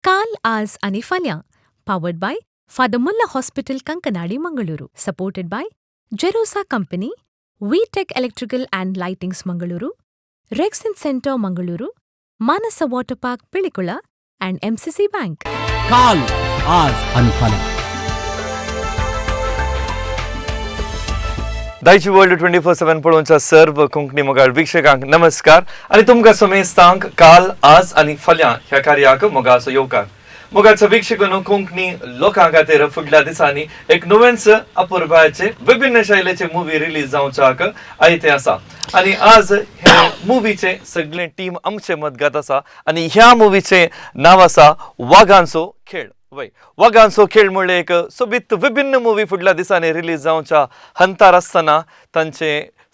काल आज आणि फाल्यां powered by Father Mulla Hospital Kankanadi Mangaluru supported by Jerosa Company, VTech Electrical and Lightings Mangaluru, Rexin Center Mangaluru, Manasa Water Park Pilikula and MCC Bank. काल आज आणि फाल्यां दायची world 24/7 पळोवच्या सर्व कोंकणी मोगाळ वीक्षकांक नमस्कार आणि तुमकां समेस्तांक काल आज आणि फाल्यां ह्या कार्याक मोगाचो येवकार. मोगाचो वीक्षकांनो, कोंकणी लोकां खातीर फुडल्या दिसांनी एक नवेंच अपूर्वाचे विभिन्न शैलीचे मूवी रिलीज जावच्याक आयते आसा आणि आज ह्या मुवीचे सगळे टीम आमचे मदगत आसा आणि ह्या मुवीचे नाव आसा वागांचो खेळ. वागांचो खेळ म्हणले एक सोबीत विभिन्न मूवी फुडल्या दिसांनी रिलीज जावच्या हंतार आसतना तांचे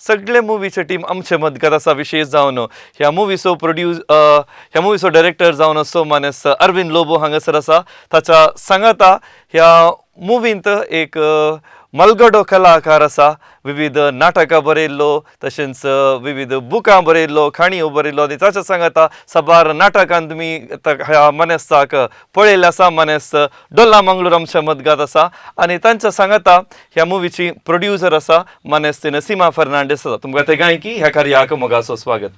सगळे मुवीचे टीम आमचे मदगत आसा. विशेष जावन ह्या मुवीचो डायरेक्टर जावन असो मानेस अरविंद लोबो हांगासर आसा. ताच्या सांगाता ह्या मुवींत एक मलगडो कलाकार आसा. विविध नाटकां बरयल्लो, तशेंच विविध बुकां बरयल्लो, खाणयो बरयल्लो आनी ताच्या सांगाता साबार नाटकांत तुमी ह्या मनेस्ताक पळयल्लें आसा. मनेस डोल्ला मंगळूर आमच्या मदगत आसा आणि तांच्या सांगाता ह्या मुवीची प्रोड्युसर आसा मनेस नसीमा फर्नांडीस आसा. तुमकां ते गायकी ह्या कार्याक मोगाचो स्वागत.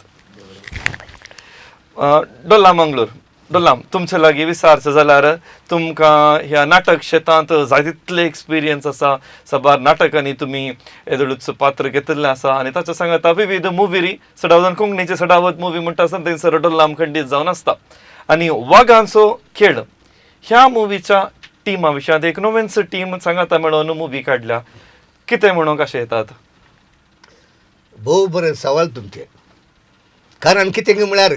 डोल्ला मंगळूर, डोल्ला तुमचे लागीं विचारचें जाल्यार तुमकां ह्या नाटक क्षेत्रांत जायतितले एक्सपिरियन्स आसा. साबार नाटकांनी तुमी येदोळूच पात्र घेतिल्लें आसा आणि ताच्या सांगाता विविध मुवी सडावत कोंकणीचे सडावत मुवी म्हणटा आसतना थंयसर डोल्लाम खंडीत जावन आसता. आणि वागांचो खेळ ह्या मुवीच्या टिमा विशयांत एक नवेंच टीम सांगाता मेळोन मुवी काडल्या. कितें म्हणून कशें येतात? भोव बरें सवाल तुमचे. कारण कितें म्हळ्यार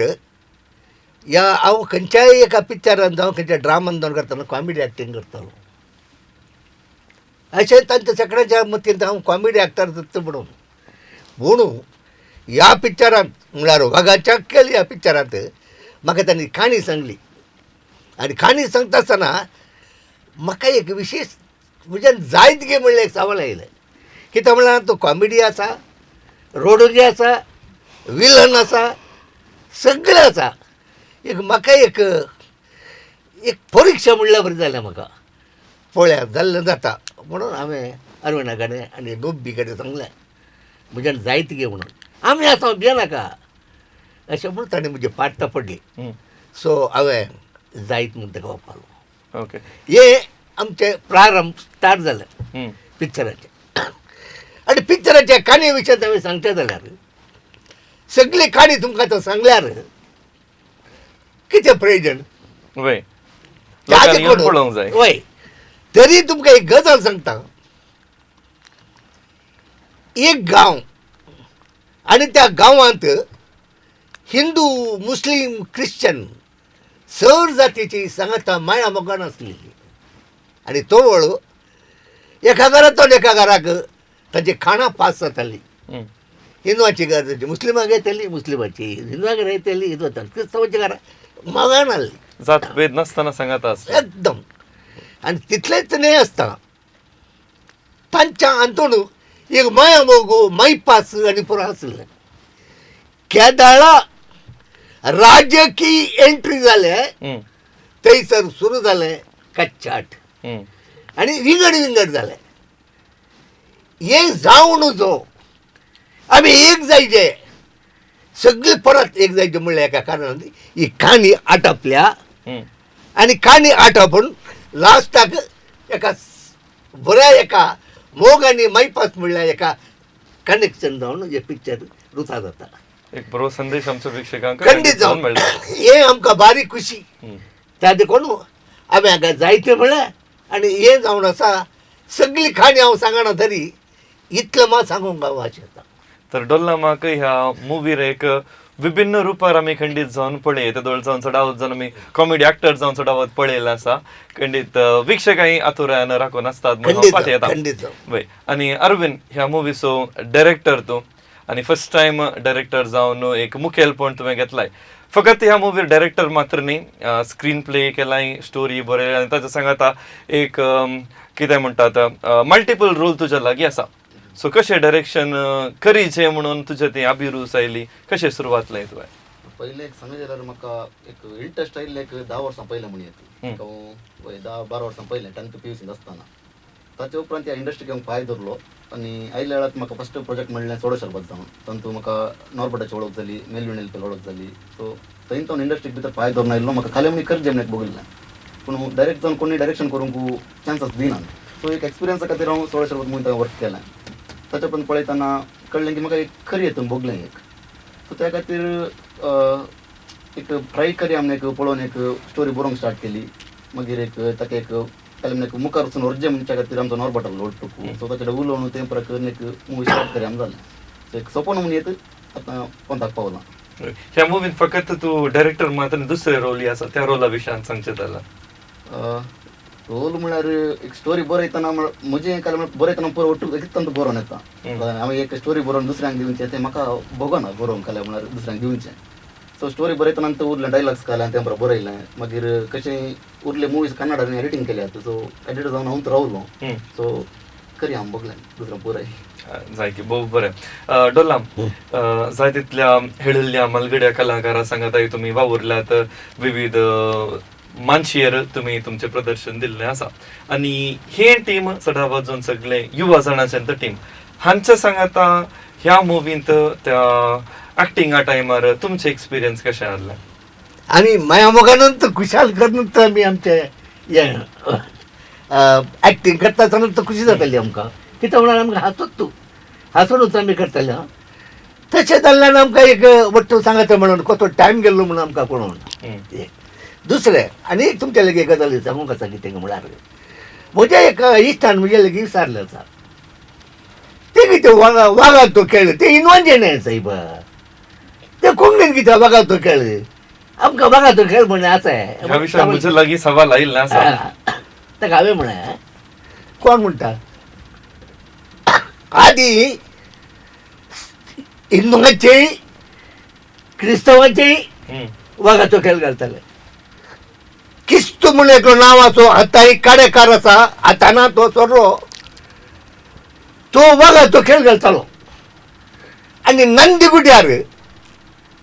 ह्या हांव खंयच्याय एका पिक्चरान जावं खंयच्या ड्रामान जावन करतना कॉमेडी एक्टींग करतालो. अशें तांच्या सगळ्यांच्या मतींत हांव कॉमेडी एक्टर जाता म्हणून ह्या पिक्चरांत म्हळ्यार वागाच्या खेळ ह्या पिक्चरांत म्हाका तांणी काणी सांगली. आनी काणी सांगता आसतना म्हाका एक विशेश म्हज्यान जायत गे म्हणलें एक सवाल आयलें. कितें म्हळ्यार तो कॉमेडी आसा, रोडोगी आसा, विलन आसा, सगळें आसा. एक म्हाका एक परीक्षा म्हणल्यार बरी जाल्या म्हाका. पळया जाल्लें जाता म्हणून हांवें अरविंदा कडेन आनी नोब्बी कडेन सांगलें म्हज्यान जायत गे म्हणून. आमी आसा भियेनाका अशें म्हणून ताणें म्हजी पाट्ट पडली. सो हांवें जायत म्हूण ताका वापरलो. ओके, हे आमचे प्रारंभ स्टार्ट जाले पिक्चराचे. आनी पिक्चराच्या काणी विशयांत हांवें सांगचें जाल्यार सगळी काणी तुमकां तो सांगल्यार कितें प्रयोजन? वय पळोवंक जाय. वय तरी तुमकां एक गजाल सांगता. एक गांव आनी त्या गांवांत हिंदू, मुस्लीम, क्रिश्चन सर जातीची सांगता माया मोगान आसली. आनी तो वळू एका घरांतून एका घराक ताची खाणां पास जाताली. हिंदुवाची घर मुस्लिमाक येतली, मुस्लिमाची हिंदुवाक येतली, हिंदू क्रिस्तवाची घरां मोगान आसली. जात भेद नासतना सांगाता एकदम. आनी तितलेंच न्हय आसता तांच्या हातून एक माया मोगू मायपास आनी पुरो आसलें. केदाळा राजकीय एंट्री जाले थंयसर सुरू जालें कच्चाट आनी विंगड जालें. हे जावन जो आमी एक जायचे सगळे परत एक जायचे म्हणल्यार एका कारणान ही काणी आटपल्या. आनी काणी आटपून लास्टाक एका बऱ्या एका मोग आनी मायपास म्हणल्यार एका कनेक्शन जावन हे पिक्चर रुचा जाता. एक बरो संदेश आमच्या वीक्षकांक खंडीत जावन हे आमकां बारीक खुशी. त्या देखून हांवें हाका जायते म्हळ्यार आनी हे जावन आसा सगळी काणी हांव सांगना तरी इतलें मात सांगूंक हांव आशेता. तर डोल्ला म्हाका ह्या मुवीर एक विभिन्न रुपार आमी खंडीत जावन पळय तेदोळ जावन चडावत जावन आमी कॉमेडी एक्टर जावन चडावत पळयलें आसा. खंडीत वीक्षकांय आतुरान राखून आसतात म्हणून येता. वय आणि अरविंद ह्या मुवीचो डायरेक्टर तूं आणि फर्स्ट टाइम डायरेक्टर जावन एक मुखेलपण तुवें घेतलाय. फकत ह्या मुवीर डायरेक्टर मात्र न्ही, स्क्रीन प्ले केलाय, स्टोरी बरयल्या आनी ताच्या सांगाता एक कितें म्हणटात मल्टिपल रोल तुज्या लागीं आसा. सो कशें डायरेक्शन करीचें म्हणून तुजें तें अभिरूच आयली, कशें सुरवात लाय तुवें? पहिले एक सांगू जाल्यार म्हाका एक इंट्रस्ट आयिल्लें एक 10 वर्सां पयलें म्हण एक हांव 10-12 वर्सां पयलें 10th PUC आसतना ताचे उपरांत ह्या इंडस्ट्रीक हांव पांय धरलो आनी आयल्या वेळार म्हाका फस्ट प्रोजेक्ट मेळ्ळें सोडोशरबत जावन तातूंत म्हाका नॉर्बटाची वळख जाली मेलविनेल वळख जाली सो थंय तो इंडस्ट्रीक भितर पांय धरून आयिल्लो म्हाका खाली म्हणी करचें म्हणून बघिल्लें पूण डायरेक्ट जावन कोणी डायरेक्शन करूंक चान्सस दिनात सो एक एक्सपिरियन्सा खातीर हांव सोडोशरबत म्हणून थंय वर्क केलें ताचे उपरांत पळयतना कळ्ळें की म्हाका एक खरी हेतून भोगलें एक सो त्या खातीर एक ट्राय करया म्हणून एक पळोवन एक स्टोरी बरोवंक स्टार्ट केली मागीर एक ताका एक केलें एक मुखार वचून व्हरचें म्हणच्या खातीर आमचो नॉर्बटाक लोडटूक सो ताचे उलोवन तें प्रकारे एक मुवी स्टार्ट करया जालें सो एक सपन म्हणून येत आतां पंथाक पावलां ह्या मुवीन फकत तूं डायरेक्टर मात आनी दुसरे रोल आसा त्या रोला विशयान सांगचें जाल्यार रोल म्हळ्यार एक स्टोरी बरयतना म्हजें केलें म्हळ्यार बरयतना पुरो ओट्टूक एकदम बरोवन येता हांवें एक स्टोरी बरोवन दुसऱ्यांक दिवचें तें म्हाका भोगना बरोवंक केलें म्हळ्यार दुसऱ्यांक दिवचें सो स्टोरी बरयतना तें उरलें डायलॉग्स घालें तें बरयलें मागीर कशें उरले मुवीज कन्नडान एडिटींग केली आतां सो एडिटर जावन हांव रावलो सो करी हांव बघलें दुसरें पुराय जाय की भोव बरें डोलाम जाय तितल्या हेळिल्ल्या मलगड्या कलाकारा सांगाताय तुमी वावुरल्यात विविध मानशेर तुम्ही तुमचे प्रदर्शन दिल्लें आसा आनी हे टीम सडा वाजोवन सगळे युवा जाणांचे टीम हांचे सांगाता ह्या मुवींत त्या एक्टिंगा टायमार तुमचे एक्सपिरियन्स कशें आसलें आमी माया मोगानंत खुशाल करून आमी आमचे एक्टींग करता आसतना तो खुशी जाताली आमकां कित्याक म्हळ्यार आमकां हांसूनच आमी करताले तशें जाल्ल्यान आमकां एक वट्टू सांगात म्हणून कसो टायम गेल्लो म्हणून आमकां पळोवन दुसरें आनी एक तुमच्या लेगीत गजाली सांगूंक आसा कितें म्हळ्यार म्हज्या एक इश्टान म्हजे लेगीत विचारलें आसा ते कितें वागात तो खेळ ते इन्वांजन साहेब ते कोंकणीन कितें वागात तो खेळ आमकां वागात तो खेळ म्हणे आसा ह्या विशयान म्हजे लागीं सवाल आयिल्ले आसा ताका हांवें म्हळें कोण म्हणटा आदी हिंदूंचे क्रिस्तवांचे वागाचो खेळ घालताले किस्तू म्हणून एकलो नांव आसो आतां एक काडेकार आसा आताना तो सोरो तो वागाचो खेळ घालतालो आनी नंदीगुड्यार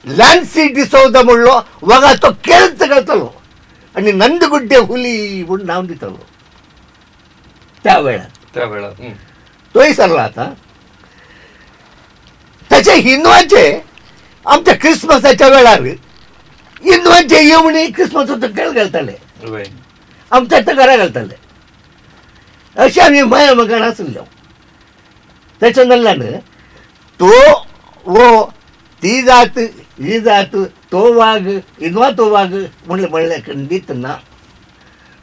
लॅन्सी डिसौदा म्हणलो वागाचो खेळच घालतालो आनी नंदीगुड्डे हुली म्हणून नांव दितालो त्या वेळार तोय सरला आतां तशें हिंदूंचे आमच्या क्रिसमसाच्या वेळार हिंदूंचे येवणी क्रिसमसाचो खेळ घालताले आमच्या घरा घालताले अशें आमी माया मगान आसल्यो तेच्या नल्ल्यान तो वो ती जात ही जात तो वाग हिंदवा तो वाग म्हणलें खंडीत ना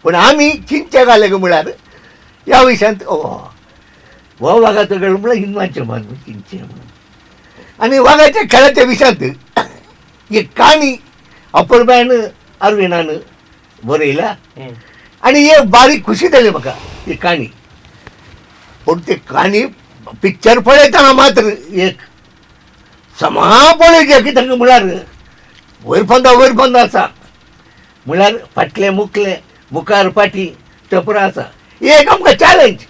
पूण आमी चिंचे घाले म्हळ्यार ह्या विशयांत हो वागाचो खेळ म्हळ्यार हिंदवांचे मान चिंचे म्हणून आनी वागाच्या खेळाच्या विशयांत एक काणी अपूर्बायन अरविंदान बरयल्या आनी एक बारीक खुशी जाली म्हाका ती काणी पूण ती काणी पिक्चर पळयतना मात्र एक समा पळयचे कित्याक म्हळ्यार वयर आसा म्हळ्यार फाटले मुखले मुखार फाटी टपरां आसा एक आमकां चॅलेंज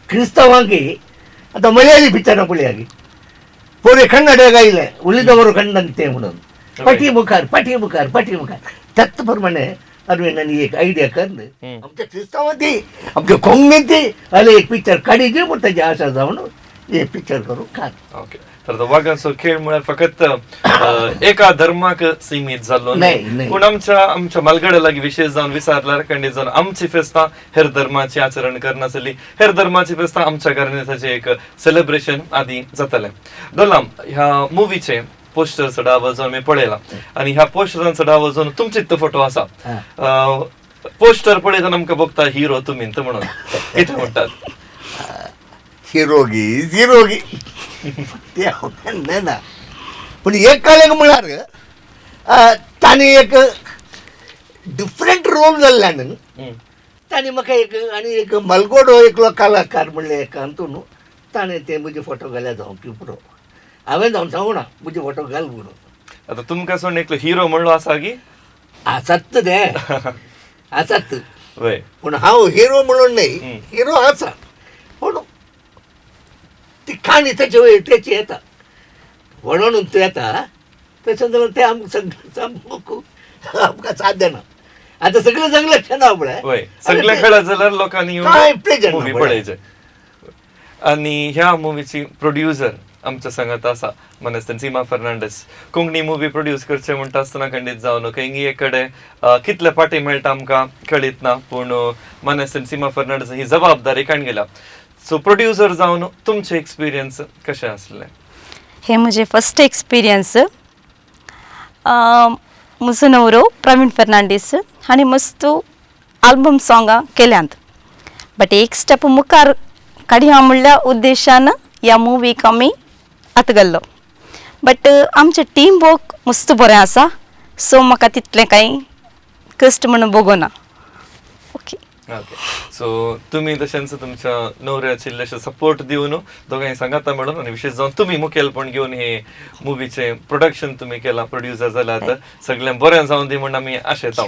क्रिस्तवांक आतां मलयाळी पिक्चरां पळया गी पोरे कन्नडाक आयले उलिदवर कन्नड ते म्हणून फाटी मुखार त्याच प्रमाणे अरविंदांनी एक आयडिया करले आमच्या क्रिस्तावांती आमच्या कोंकणींती जाल्यार एक पिक्चर काडीची म्हूण ताची आशा जावन एक पिक्चर करूंक काड ओके तर वागाचो खेळ म्हळ्यार फकत एका धर्माक सीमित जाल्लो न्ही पूण आमच्या मलगड्या लागीं विशेष जावन विचारल्यार खंडीत जावन आमची फेस्तां हेर धर्माची आचरण करनासली हेर धर्माची फेस्तां आमच्या घरांनी ताचें एक सेलिब्रेशन आदी जातालें दोलाम ह्या मुवीचे पोस्टर सडा वचून मी पळयला आनी ह्या पोस्टरान सडा वचून तुमचेच फोटो आसा पोस्टर पळयतना आमकां बघता हिरो तुमी म्हणून कितें म्हणटात हिरोगी ते हांवें ना पूण एक कळ्ळें म्हळ्यार ताणें एक डिफरंट रोल जाल्ल्यान ताणें म्हाका एक आनी एक मलगोडो एकलो कलाकार म्हणलें एक हातून ताणें ते म्हजे फोटो घाल्या जावं की पुरो हांवें जावन सांगूना म्हजे फोटो घाल म्हणून आतां तुमकां सोडून एकलो हिरो म्हणलो आसा की आसात ते आसात वय पूण हांव हिरो म्हणून न्ही हिरो आसा पूण ती काणी तेची येता म्हणून तूं येता त्याच्यानंतर ते आमकां साध्य ना आता सगळें जंगलात खेळा पळय वय सगळे खेळत जाल्यार लोकांनी काय प्लेजर मूवी पळयचे आणि ह्या मुवीची प्रोड्युसर आमच्या सांगात आसा मनस्तान सीमा फर्नांडीस कोंकणी मुवी प्रोड्यूस करचे म्हणटा आसतना खंडीत जावन खंय कडेन कितले पाटी मेळटा आमकां कळीत ना पूण मनस्तान सीमा फर्नांडीस ही जबाबदारी काण गेला सो प्रोड्युसर जावन तुमचे एक्सपिरियन्स कशें आसले हे म्हजे फर्स्ट एक्सपिरियन्स म्हजो नवरो प्रवीण फर्नांडीस हांणी मस्त आल्बम सॉंगां केल्यांत बट एक स्टेप मुखार काडया म्हणल्या उद्देशान ह्या मुवीक आमी आत गेल्लो बट आमचें टीम वर्क मस्त बरें आसा सो म्हाका तितलें कांय कश्ट म्हणून बगोना ओके ओके सो तुम्ही तशेंच तुमच्या नवऱ्याचे इल्लेशे सपोर्ट दिवन दोगांय सांगाता मेळून आनी विशेष जावन तुम्ही मुखेलपण घेवन हे मुवीचे प्रोडक्शन तुम्ही केला प्रोड्युसर जाल्यार सगळें बरें जावन दी म्हण आमी आशेताव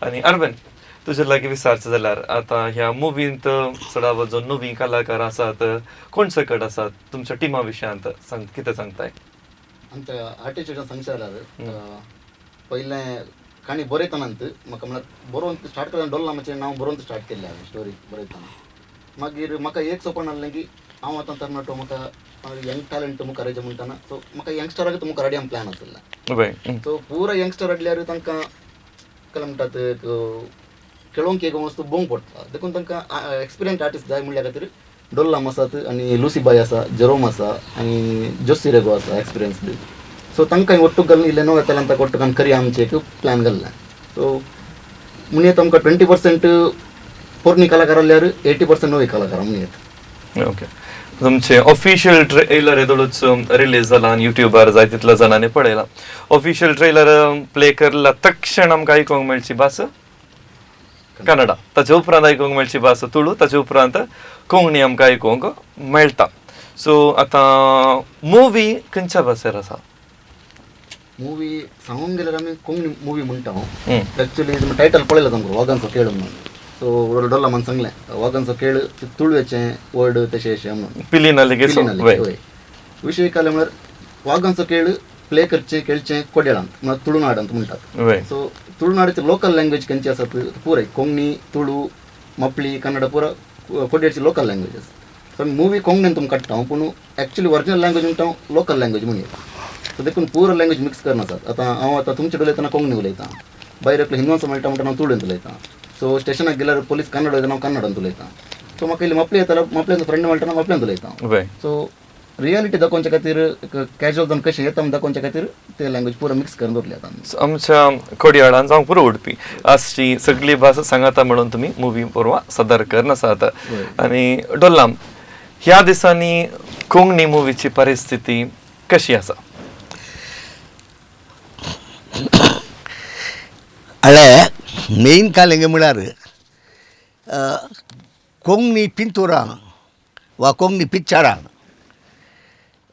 आनी अरविंद तुजे लागीं विचारचें जाल्यार आतां ह्या मुवींत चडावो जो नवी कलाकार आसात कोण सकट आसात तुमच्या टिमा विशयांत कितें सांगताय आमच्या आर्टिस्टान सांगचे जाल्यार पयलें काणी बरयतनांत म्हाका म्हळ्यार बरोवन स्टार्ट केलें डोल्लामाचें नांव बरोवन स्टार्ट केल्लें हांवें स्टोरी बरयतना मागीर म्हाका एक सपन आहलें की हांव आतां तरणाटो म्हाका यंग टॅलंट मुखार हेजें म्हणटाना सो म्हाका यंगस्टराक मुखार हाडया प्लॅन आसलें सो पुरो यंगस्टर हाडल्यार तांकां कला म्हणटात खेळोंक एक वस्तू बोंग पडटा देखून तांकां एक्सपिरियन्स आर्टिस्ट जाय म्हणल्या खातीर डोल्लाम आसात आनी लुसीबाई आसा जेरोम आसा आनी जोसी रेगो आसा एक्सपिरियन्स्ड सो तांकां ओट्टूक घालून इल्लें नव्या टॅलंटाक ओट्टूक घालून करी आमचें एक प्लॅन घाल्लें सो म्हण येता आमकां 20% पोरणी कलाकार आसल्यार 80% नवी कलाकार म्हण येता ओके तुमचे ऑफिशियल ट्रेलर येदोळूच रिलीज जाला आनी युट्यूबार जाय तितल्या जाणांनी पळयला ऑफिशियल ट्रेलर प्ले करला तक्षण आमकां आयकूंक मेळची भास कन्नडा ताचे उपरांत आयकूंक मेळची भास तुळू ताचे उपरांत कोंकणी आमकां आयकूंक मेळटा सो आतां मुवी खंयच्या भाशेर आसा मुवी सांगूंक गेल्यार आमी कोंकणी मुवी म्हणटा एक्चुअली टायटल पळयला तुमकां वागांचो खेळ म्हणून सो डोल्लामान सांगलें वागांचो खेळ तुळवेचें वर्ड तशें अशें म्हणून पिलीन वय विशय काले म्हळ्यार वागांचो खेळ प्ले करचें खेळचें कोड्याळांत म्हळ्यार तुळुनाडांत म्हणटात सो तुळुनाडाची लोकल लँग्वेज खंयची आसा पुराय कोंकणी तुळू मपळी कन्नड पुरो कोड्याची लोकल लँग्वेजीस सो मुवी कोंकणीन तुमकां काडटा पूण एक्चुअली ओरिजिनल लँग्वेज म्हणटा लोकल लँग्वेज म्हणून सो देखून पुरो लँग्वेज मिक्स करनासात आतां हांव आतां तुमचे कडेन उलयतना कोंकणी उलयतां भायर एकलो हिंदवांचो मेळटा म्हणटा हांव तुळेंत उलयतां सो स्टेशनाक गेल्यार पुलीस कन्नड उलयतना हांव कन्नडांत उलयतां सो म्हाका इल्ली मपली येताल्यार मपल्यान फ्रेंड मेळटना मपल्यान उलयतां सो रियलिटी दाखोवच्या खातीर कॅज्युअल जावन कशें येता दाखोवच्या खातीर ते लँग्वेज पुरो मिक्स करून दवरली आतां आमच्या कोडयाळान जावं पुरो उडपी आसची सगळी भास सांगाता म्हणून तुमी मुवी परवा सादर करनासात आनी डोल्लाम ह्या दिसांनी कोंकणी मुवीची परिस्थिती कशी आसा मेन कालेंगे म्हळ्यार कोंकणी पिंतुरां वा कोंकणी पिक्चरां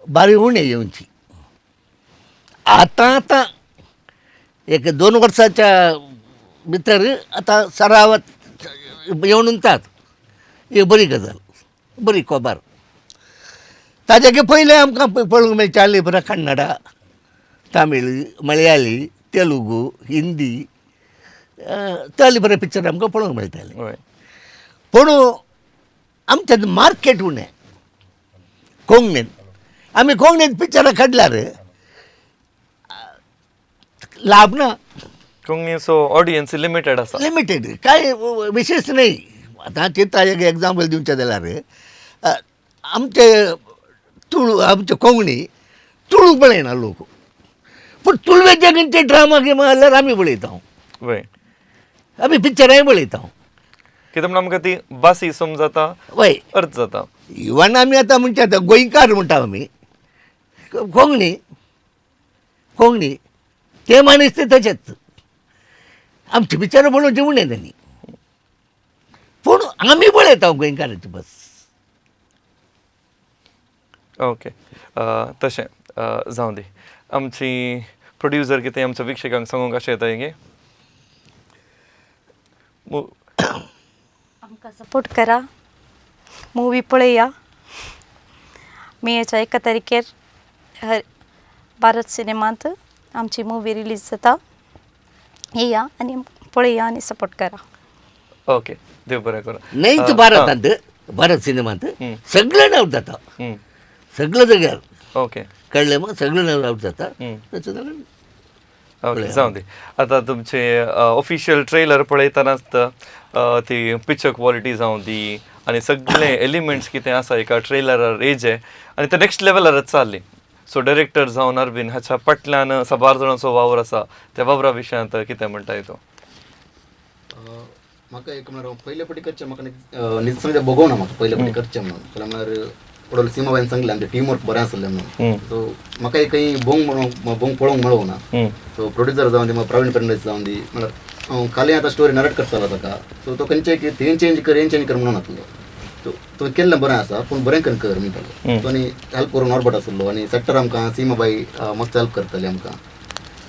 बारी उणें येवची आतां एक 2 वर्साच्या भितर आतां सरावात येवन उरतात ही बरी गजाल बरी खबर ताज्याके पयलें आमकां पळोवंक मेळटाली बरं कन्नडा तामीळ मलयाळी तेलुगू हिंदी तसली बरें पिक्चर आमकां पळोवंक मेळटालें पूण आमचें मार्केट उणें कोंकणीन आमी कोंकणीन पिक्चरां काडल्यार लाभ ना कोंकणीचो ऑडियन्स लिमिटेड आसा लिमिटेड कांय विशेश न्ही आतां चिंता एक एग्जाम्पल दिवचें जाल्यार आमचे तुळू आमचे कोंकणी तुळू पळयना लोक पूण तुळवेचे खंयचे ड्रामा गिमा जाल्यार आमी पळयता वय आमी पिक्चरांय पळयता कित्याक म्हण आमकां ती भासी समजता वय अर्थ जाता इवन आमी आतां म्हणचे आतां गोंयकार म्हणटा आमी कोंकणी कोंकणी ते मनीस ते तशेंच आमची पिक्चरां पळोवची उणें न्ही पूण आमी पळयता गोंयकाराची बस ओके तशें जावं दी आमची प्रोड्युसर कितें आमच्या विक्षकांक सांगूंक अशें येता गे आमकां सपोर्ट करा मुवी पळया मेच्या 1 तारखेर भारत सिनेमांत आमची मूवी रिलीज जाता या आणि पळया आणि सपोर्ट करा. ओके, देव बरें करूं. नाहीच भारतांत भारत सिनेमांत सगळं नाव जाता, सगळं जाग्यार ओके कळलें मग सगळं नाव जाता. त्याचं जाल्यार ओके जाऊ दे. आता तुमचे ऑफिशियल ट्रेलर पळयतानाच ती पिक्चर क्वॉलिटी जावं दी आनी सगळे एलिमेंट्स कितें आसा एका ट्रेलरार येजे आनी ते नेक्स्ट लेवलारच चल्ली. सो डायरेक्टर जावन अरविंद हाच्या फाटल्यान साबार जाणांचो वावर आसा, त्या वावरा विशयांत कितें म्हणटाय तो? म्हाका एक म्हणल्यार पयले फावटी करचें म्हाका न्हिद समजा बघोवना म्हाका पयले फावटी करचें म्हणून. जाल्यार म्हणल्यार पडोल सीमाबाईन सांगलें आमचें टीम वर्क बरें आसलें म्हणून. सो म्हाका एक खंय भोंग पळोवंक मेळोना. सो प्रोड्युसर जावन दी म्हाका प्रवीण फर्नांडीस जावन दी म्हणल्यार हांव खाली आतां स्टोरी नरेट करतालो ताका. सो तो खंयचे हें चेंज कर हें चेंज कर म्हणून नासलो. तो केल्लें बरें आसा पूण बरें करून कर म्हणटालो. तो आनी हेल्प करून ऑर्बट आसलो आनी सेक्टर आमकां सीमाबाई मस्त हेल्प करताली आमकां.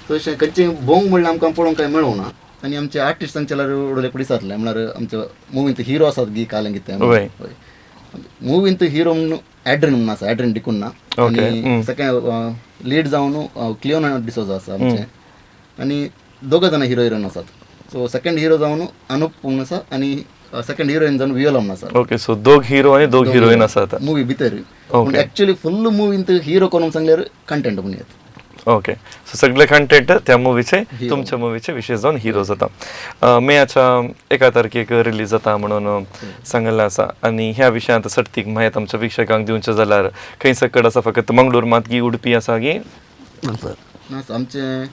सो अशें खंयचें भोंग म्हणल्यार आमकां पळोवंक कांय मेळोना. आनी आमचे आर्टिस्टांचे उडले पडी जातले म्हणल्यार आमच्या मुवींत हिरो आसात गी काल कितें मुवींत हिरो म्हणून एड्रिन म्हणून आसा, एड्रिन डिकुन्ना. आनी सेकंड लीड जावन क्लिओना डिसोजा आसा आमचे. आनी दोगां जाणां हिरो हिरोईन आसात. सो सेकंड हिरो जावन अनुप म्हणून आसा आनी सेकंड हिरोईन जावन वियोला म्हणून आसा. ओके, सो दोग हिरो आनी दोग हिरोईन आसात मुवी भितर. पूण एक्चुअली फुल्ल मुवींत हिरो करून सांगल्यार कंटेंट म्हणून येता. ओके, सो सगळे कंटेंट त्या मुवीचे तुमच्या मुवीचे विशेष जावन हिरो जाता. मेच्या 1 तारखेक रिलीज जाता म्हणून सांगलें आसा. आनी ह्या विशयांत सर्तीक माहीत आमच्या विक्षकांक दिवचें जाल्यार खंय सकड आसा? फकत मंगळूर मात गी उडपी आसा गी? आमचे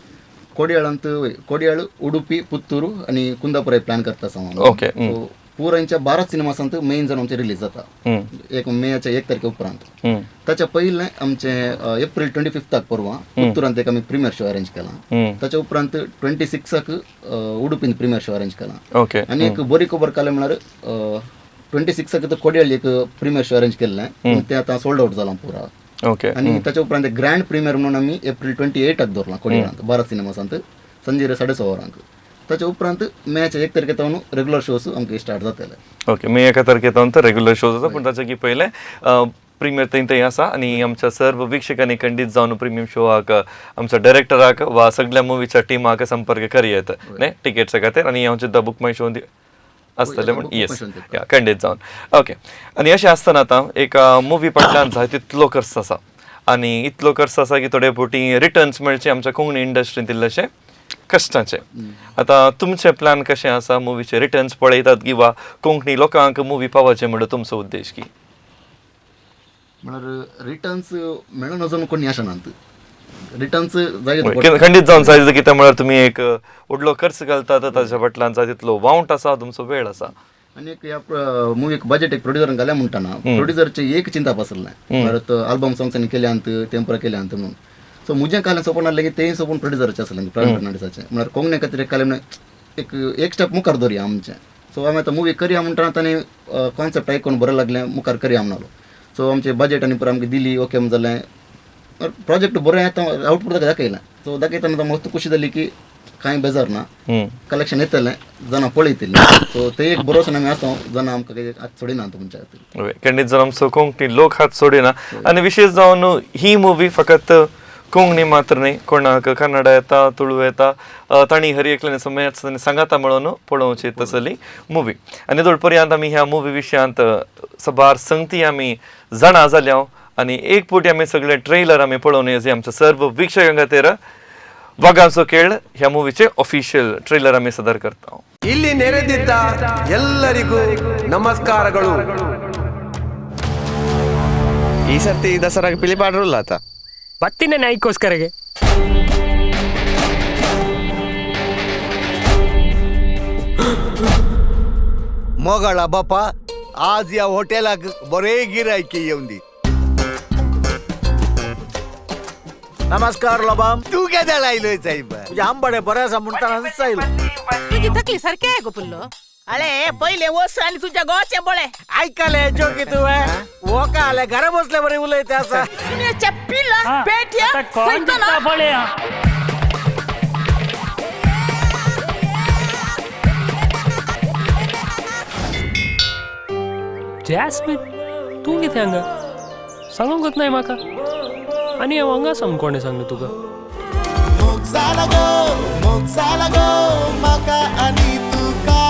कोडयाळ उडुपी पुत्तूर आनी कुंदापुर प्लॅन करता आसा. ओके, पुरांच्या 12 सिनेमासांत मेन जावन आमचे रिलीज जाता एक मेच्या 1 तारखे उपरांत. ताच्या पयलें आमचे एप्रील 25 परवा पुत्तूरांत एक आमी प्रिमियर शो अरेंज केला. ताच्या उपरांत 26 उडुपीन प्रिमियर शो अरेंज केला. आनी एक बरी खबर काले म्हळ्यार 26 कोडयाळ एक प्रिमियर शो अरेंज केल्लें, तें आतां सोल्ड आउट जालां पुरा. आनी ताच्या उपरांत ग्रँड प्रिमियर म्हणून आमी एप्रील 28 दवरला कोडयाळांत 12 सिनेमासांत संजे 6:30 वरांक. ताच्या उपरांत मेच्या 1 तारखे तावन रेग्युलर शोज आमकां स्टार्ट जातले. ओके, मे 1 तारखे तावन तर रेग्युलर शोज आसा, पूण ताच्या की पयले प्रिमियर थंय आसा. आनी आमच्या सर्व विक्षकांनी खंडीत जावन प्रिमियम शोवाक आमच्या डायरेक्टराक वा सगळ्या मुवीच्या टिमाक संपर्क करियेत न्ही टिकेट्सा खातीर. आनी हांव सुद्दां बूक माय शो आसतले म्हण येस खंडीत जावन. ओके, आनी अशें आसतना आतां एक मुवी फाटल्यान जाय तितलो खर्च आसा आनी इतलो खर्च आसा की थोडे फावटी रिटर्न्स मेळचे आमच्या कोंकणी इंडस्ट्रींत इल्लेशे कश्टाचे. आतां तुमचे प्लॅन कशें आसा? मुवीचे रिटर्न्स पळयतात किंवा कोंकणी लोकांक मुवी पावचे म्हणून तुमचो उद्देश की? म्हळ्यार रिटर्न्स मेळून अजून कोणी आशनात. रिटर्न्स जाय खंडीत जावन जाय कितें म्हळ्यार तुमी एक व्हडलो खर्च घालतात, ताच्या फाटल्यान जाय तितलो वावंट आसा, तुमचो वेळ आसा. आनी एक ह्या मुवीक बजेट एक प्रोड्युसरान घाल्या म्हणटाना प्रोड्युसरचे एक चिंता आसलें म्हळ्यार आल्बम सॉंग्सांनी केल्यांत तेंपरा केल्यांत म्हणून. सो म्हजें कालें सोपून आहलें की तें सोपून प्रोड्युसराचें आसलें प्रवीण फर्नांडीसाचें. म्हळ्यार कोंकणी खातीर एक कालें एक स्टेप मुखार दवरया आमचें. सो आमी आतां मुवी करया म्हणटाना ताणें कॉन्सेप्ट आयकून बरें लागलें, मुखार करया म्हणलो. सो आमचे बजेट आनी पुरो आमकां दिली, ओके जालें. प्रोजेक्ट बरें आतां आउटपूट ताका दाखयलें. सो दाखयतना मस्त खुशी जाली की कांय बेजार ना, कलेक्शन येतलें, जाणां पळयतलीं. सो ते एक भरोसान आमी आसा, जाणां आमकां हात सोडिना तुमच्या खातीर. खंडीत जावन आमचो कोंकणी लोक हात सोडिना. आनी विशेश जावन ही मुवी फकत कोंकणी मात्र न्ही, कोणाक कन्नडा येता, तुळू येता, तांणी हर एकल्यान समज सांगाता म्हणून पळोवची तसली मुवी. आनी दोळपर्यंत आमी ह्या मुवी विशयांत सबार संगती आमी जाणा जाल्या आनी एक फावटी आमी सगळे ट्रेलर आमी पळोवन जे आमच्या सर्व विक्षकां खातीर वागांचो खेळ ह्या मुवीचे ऑफिशियल ಟ್ರೇಲರ್ आमी सादर करता. ಇಲ್ಲಿ ನೆರೆದಿದ್ದ ಎಲ್ಲರಿಗೂ ನಮಸ್ಕಾರಗಳು. ಈ ಸರ್ತಿ ದಸರಾಗೆ ಪಿಲಿಪಾಡ್ರಲ್ಲ ಆತ ಬತ್ತಿನ ನಾಯ್ಕೋಸ್ಕರಗೆ मोगाळा बापा आज या हॉटेलाक बरे गिरायकी येऊन दी. नमस्कार लबाम. तू केदा लायलोय साहेब? तुझे आंबाडे बऱ्याचा म्हणताना दिसाईल. तुझी तकली सारखी आहे गोपुल्लो. अरे पहिले वस आणि तुझ्या गोचे बळे ऐकाले जोकी तू वो का आले घरा बसले बरे उलयते असा. सुनेच्या पिला पेट्या सैताना बळे. जॅस्मिन तू किती हांगा सांगूंकच नाही म्हाका. आनी हांव हांगा सामून कोणें सांगलें तुका? मोग जाला गो म्हाका आनी तुका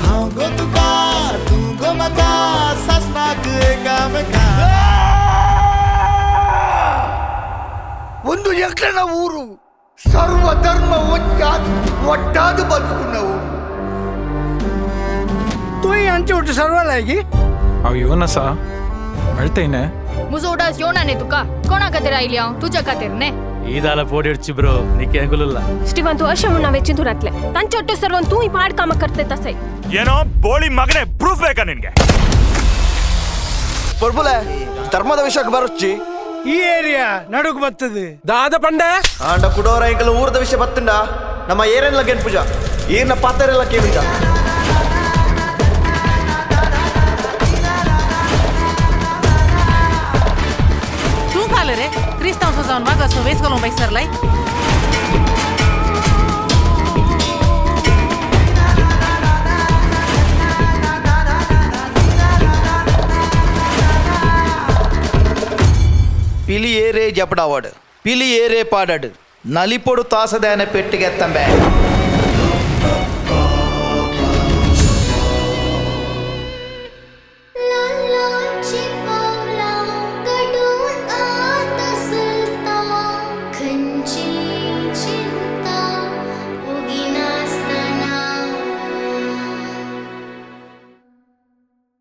हांव गो तुका तूं गो म्हाका सासनाक एकामेका ಒಂದು ಎಕ್ಕನ ಊರು ಸರ್ವ ಧರ್ಮ ಒಟ್ಟಾದ ಬದುಕು तूही आमची उठ सर्वाला आहे की अहो येऊ ना सा मिळतंय ना मुझं उडास येऊ ना ने तुका कोणा खातीर आयली हांव तुझ्या खातीर ने ಈದಾಲ ಪೋಡಿಡ್ಚಿ ಬ್ರೋ ನಿಕ್ಕೆ ಅಂಗುಲಲ್ಲ ಸ್ಟೀವನ್ तू अशा म्हणा वेचिन धुरातले तांचे ಒಟ್ಟು सर्व तू ही पाड काम करते तसे ಏನೋ ಬೋಳಿ ಮಗನೇ ಪ್ರೂಫ್ ಬೇಕಾ ನಿನ್ಗೆ ಪರ್ಬುಲೆ ಧರ್ಮದ ವಿಷಯಕ್ಕೆ ಬರುಚ್ಚಿ ಈ ಏರಿಯಾ ನಡುಕ್ ಬರ್ತದೆ ದಾದ ಪಂಡೆ ಆಂಡ ಕುಡೋರ ಇಂಕಲ ಊರದ ವಿಷಯ ಬತ್ತಂಡ ನಮ್ಮ ಏರೆನ್ಲ ಗೆನ್ ಪೂಜಾ ಈರ್ನ ಪಾತೆರೆಲ್ಲ ಕೇಳಿದ तू खाल रे क्रिस्तांव जाऊन माग असं वेस घालून बैसरलाय పిలి ఏరే జపడావాడు పిలి ఏరే పాడాడు నలిపొడు తాసదాన పెట్టిగెత్తంబే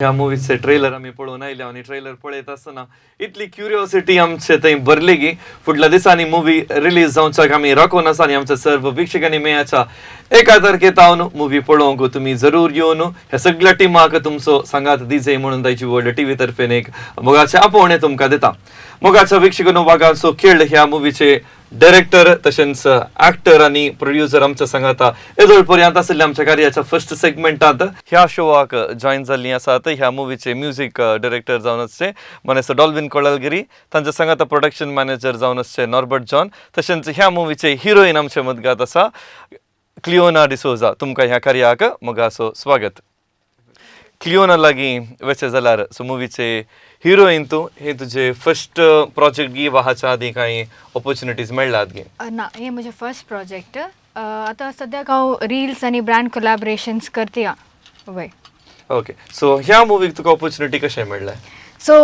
ह्या मुवीचे ट्रेलर आम्ही पळोवन आयले आणि ट्रेलर पळयत आसतना इतली क्युरियोसिटी आमचे थंय भरली की फुडल्या दिसांनी मुवी रिलीज जावच्याक आमी राखून आसा आनी आमच्या सर्व वीक्षकांनी मेळाच्या 1 तारखेतावन मुवी पळोवंक तुम्ही जरूर येवन ह्या सगळ्या टिमाक तुमचो सांगात दिजे म्हणून दायची वर्ल्ड टीव्ही तर्फेन एक मोगाचे आपोवणे तुमकां दिता. मोगाच्या वीक्षकांनो वागांचो खेळ ह्या मुवीचे डायरेक्टर तशेंच ऍक्टर आणि प्रोड्युसर आमच्या सांगाता येदोळ पर्यंत आशिल्ल्या आमच्या कार्याच्या फर्स्ट सेगमेंटांत ह्या शोवाक जॉईन जाल्लीं आसात. ह्या मुवीचे म्युझिक डायरेक्टर जावन आसचे मनेस डॉल्विन कोळलगिरी, तांच्या सांगाता प्रोडक्शन मॅनेजर जावन आसचे नॉर्बर्ट जॉन, तशेंच ह्या मुवीचे हिरोईन आमच्या मदगात आसा क्लिओना डिसोजा. तुमकां ह्या कार्याक मोगाचो स्वागत. क्लिओना लागीं वचे जाल्यार सो मुवीचे हिरोईन तूं हे तुझे फर्स्ट प्रोजेक्ट गी वा हाच्या आदी कांय ऑपॉर्च्युनिटीज मेळ्ळ्यात गे? ना हे म्हजे फर्स्ट प्रोजेक्ट. आतां सद्याक हांव रिल्स आनी ब्रँड कोलॅबरेशन्स करता वय. ओके, सो ह्या मुवीक तुका ऑपॉर्च्युनिटी कशें मेळ्ळें? सो